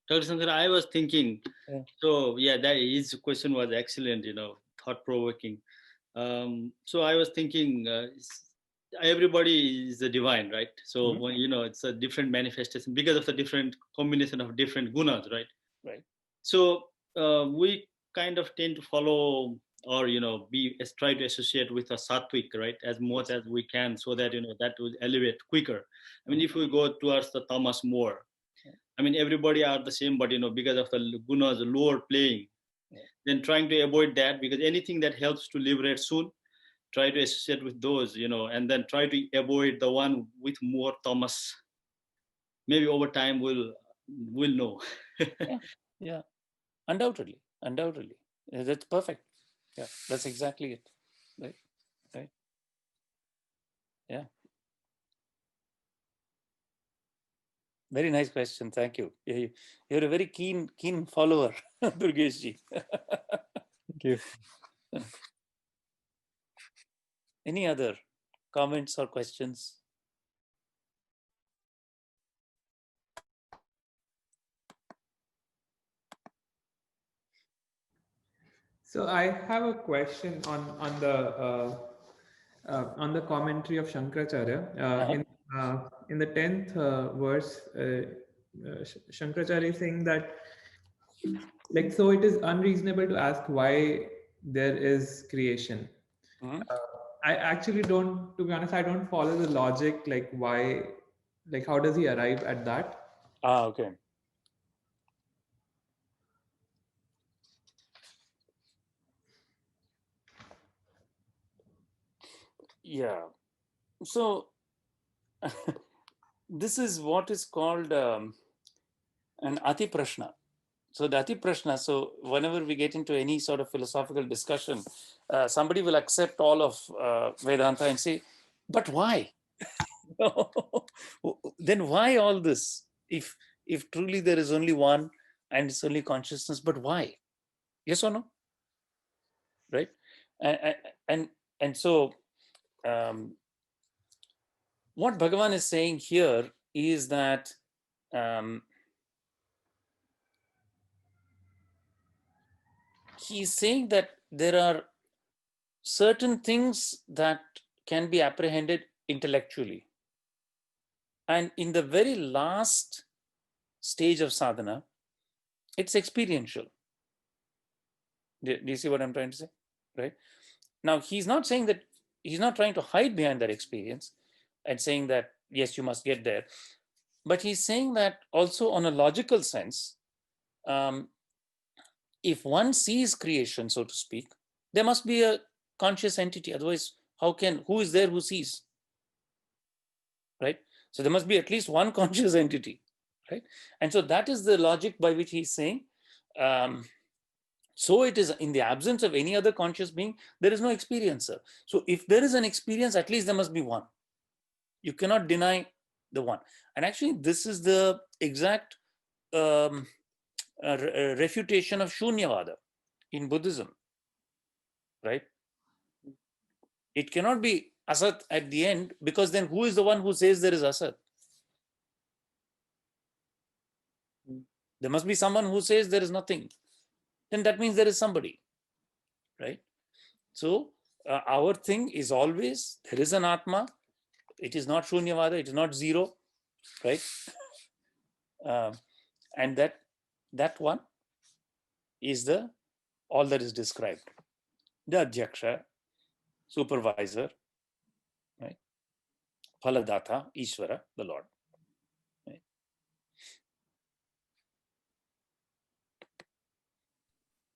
Dr. Shankar, I was thinking, Yeah. so yeah, his question was excellent, thought provoking. So I was thinking, everybody is a divine, right? So when, it's a different manifestation because of the different combination of different gunas, right? Right. So we kind of tend to follow, or try to associate with a sattvic, right, as much as we can, so that that will elevate quicker. I mean, if we go towards the tamas more, I mean, everybody are the same, but because of the gunas lower playing, then trying to avoid that, because anything that helps to liberate soon, try to associate with those, and then try to avoid the one with more tamas. Maybe over time we'll know. Yeah. Undoubtedly. That's perfect. Yeah, that's exactly it. Right. Yeah. Very nice question. Thank you. You're a very keen follower, Durgesh ji. Thank you. Any other comments or questions? So I have a question on the commentary of Shankaracharya. In the 10th verse, Shankaracharya is saying that, like, so it is unreasonable to ask why there is creation. Mhm. I actually don't, to be honest, I don't follow the logic, like why, like how does he arrive at that? Okay. Yeah. So this is what is called an Ati Prashna. So the Ati Prashna, so whenever we get into any sort of philosophical discussion, somebody will accept all of Vedanta and say, but why? Then why all this? If truly there is only one and it's only consciousness, but why? Yes or no? Right? And and so what Bhagavan is saying here is that he's saying that there are certain things that can be apprehended intellectually. And in the very last stage of sadhana, it's experiential. Do you see what I'm trying to say? Right? Now, he's not saying that, he's not trying to hide behind that experience and saying that, yes, you must get there. But he's saying that also on a logical sense, if one sees creation, so to speak, there must be a conscious entity. Otherwise, who is there who sees? Right? So there must be at least one conscious entity, right? And so that is the logic by which he's saying, so it is in the absence of any other conscious being, there is no experiencer. So if there is an experience, at least there must be one. You cannot deny the one. And actually, this is the exact refutation of Shunyavada in Buddhism, right? It cannot be Asat at the end, because then who is the one who says there is Asat? There must be someone who says there is nothing. Then that means there is somebody, right? So our thing is always, there is an Atma. It is not Shunyavada, it is not zero, right? And that one is the all that is described. The Adhyaksha, supervisor, right? Phaladata, Ishvara, the Lord. Right?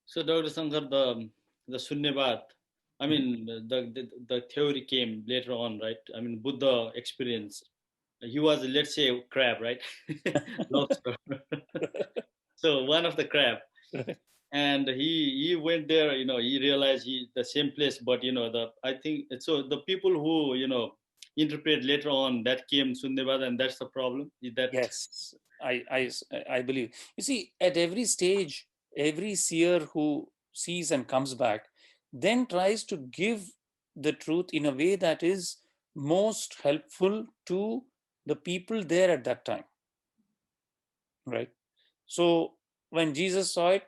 So, Dr. Sankar, the Sunyavad, I mean, the theory came later on, right? I mean, Buddha experience. He was, let's say, a crab, right? Lobster. So one of the crab, and he went there. He realized the same place, but I think so. The people who interpret later on, that came Sunyavad, and that's the problem. Is that Yes, I believe. You see, at every stage, every seer who sees and comes back then tries to give the truth in a way that is most helpful to the people there at that time, right? So when Jesus saw it,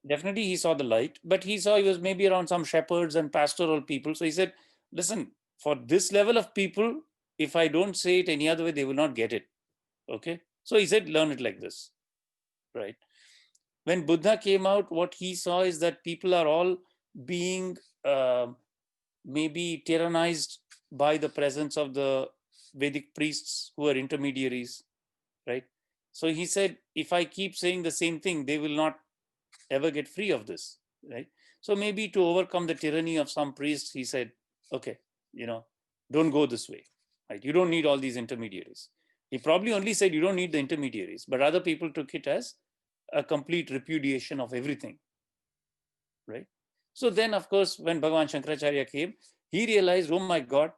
definitely he saw the light, but he was maybe around some shepherds and pastoral people. So he said, listen, for this level of people, if I don't say it any other way, they will not get it. Okay. So he said, learn it like this, right? When Buddha came out, what he saw is that people are all being maybe tyrannized by the presence of the Vedic priests who are intermediaries, right? So he said, if I keep saying the same thing, they will not ever get free of this, right? So maybe to overcome the tyranny of some priests, he said, okay, don't go this way, right? You don't need all these intermediaries. He probably only said you don't need the intermediaries, but other people took it as a complete repudiation of everything, right? So then, of course, when Bhagavan Shankaracharya came, he realized, oh my God,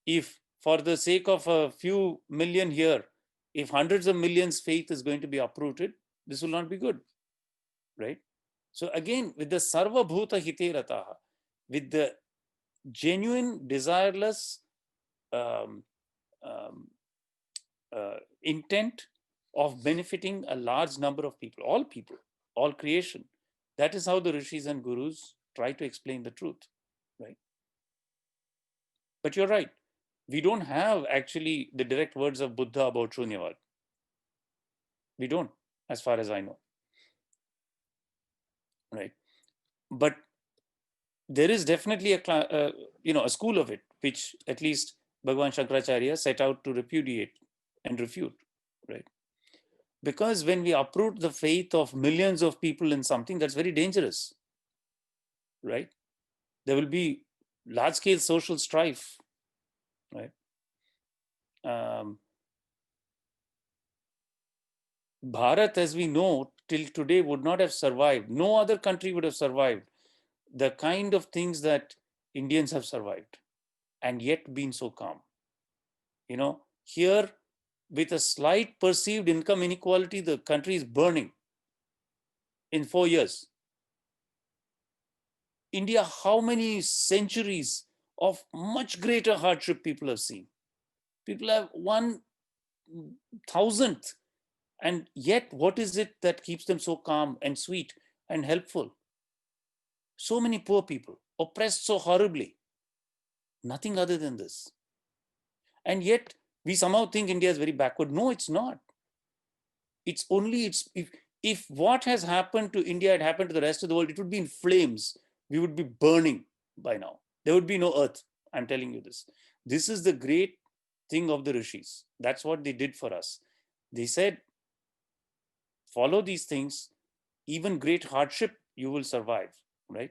if for the sake of a few million here, if hundreds of millions faith is going to be uprooted, this will not be good, right? So again, with the Sarva Bhuta Hite Rataha, with the genuine, desireless um, um, intent of benefiting a large number of people, all creation. That is how the rishis and gurus try to explain the truth, right? But you're right. We don't have actually the direct words of Buddha about Shunyavad. We don't, as far as I know, right? But there is definitely a school of it, which at least Bhagavan Shankaracharya set out to repudiate and refute, right? Because when we uproot the faith of millions of people in something, that's very dangerous, right? There will be large-scale social strife, right? Bharat, as we know, till today would not have survived. No other country would have survived the kind of things that Indians have survived and yet been so calm. You know, here with a slight perceived income inequality, the country is burning in 4 years. India, how many centuries of much greater hardship people have seen? People have 1,000th. And yet, what is it that keeps them so calm and sweet and helpful? So many poor people, oppressed so horribly. Nothing other than this. And yet, we somehow think India is very backward. No, it's not. It's only, if what has happened to India had happened to the rest of the world, it would be in flames. We would be burning by now. There would be no earth. I'm telling you this. This is the great thing of the rishis. That's what they did for us. They said, follow these things, even great hardship, you will survive, right?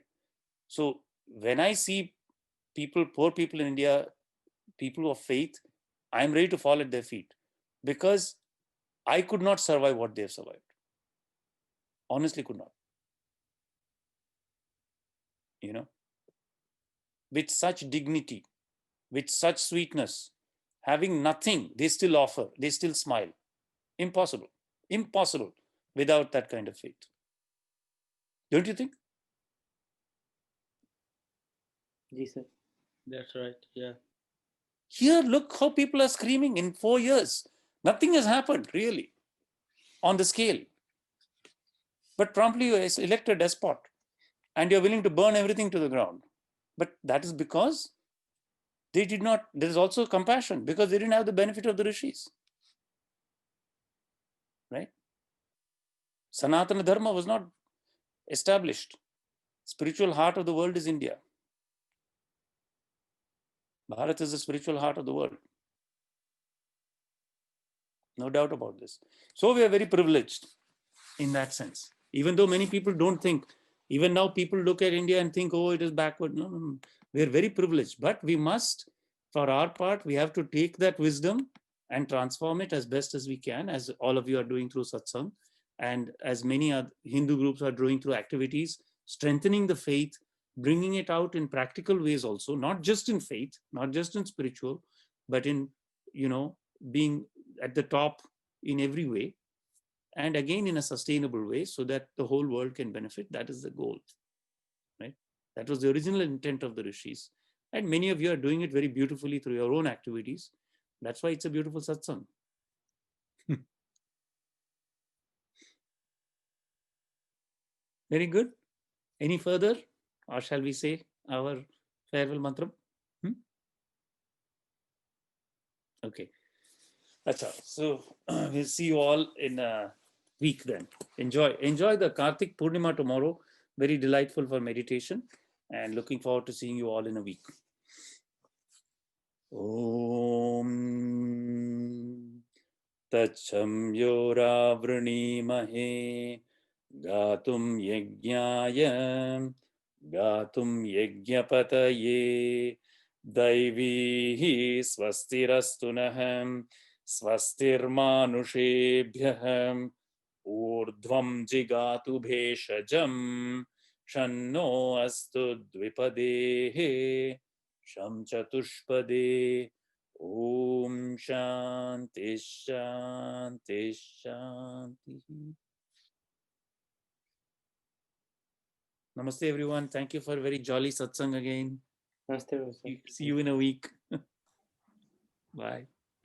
So when I see people, poor people in India, people of faith, I'm ready to fall at their feet because I could not survive what they have survived. Honestly, could not. You know, with such dignity, with such sweetness, having nothing, they still offer, they still smile. Impossible. Impossible without that kind of faith. Don't you think? Yes, sir. That's right. Yeah. Here, look how people are screaming in 4 years. Nothing has happened really on the scale. But promptly you elect a despot and you're willing to burn everything to the ground. But that is because they did not, there is also compassion because they didn't have the benefit of the rishis. Right? Sanatana Dharma was not established. Spiritual heart of the world is India. Bharat is the spiritual heart of the world. No doubt about this. So we are very privileged in that sense. Even though many people don't think, even now people look at India and think, oh, it is backward. No, no, no. We are very privileged. But we must, for our part, we have to take that wisdom and transform it as best as we can, as all of you are doing through satsang, and as many other Hindu groups are doing through activities, strengthening the faith, bringing it out in practical ways also, not just in faith, not just in spiritual, but in, you know, being at the top in every way, and again in a sustainable way so that the whole world can benefit. That is the goal, right? That was the original intent of the rishis. And many of you are doing it very beautifully through your own activities. That's why it's a beautiful satsang. Very good. Any further? Or shall we say our farewell mantra? Okay. That's all. So we'll see you all in a week then. Enjoy the Kartik Purnima tomorrow. Very delightful for meditation, and looking forward to seeing you all in a week. Om Tacham Yora Vranimahe Gatum Yajnaya Gatum Yajnapataye Daivihi Swastirastunaham Swastirmanushabhyaham Urdhvam Jigatu Bheshajam Shanno Astu Dvipadehe Sham Chatushpade Om Shanti Shanti Shanti. Namaste everyone. Thank you for a very jolly satsang again. Namaste, sir. See you in a week. Bye.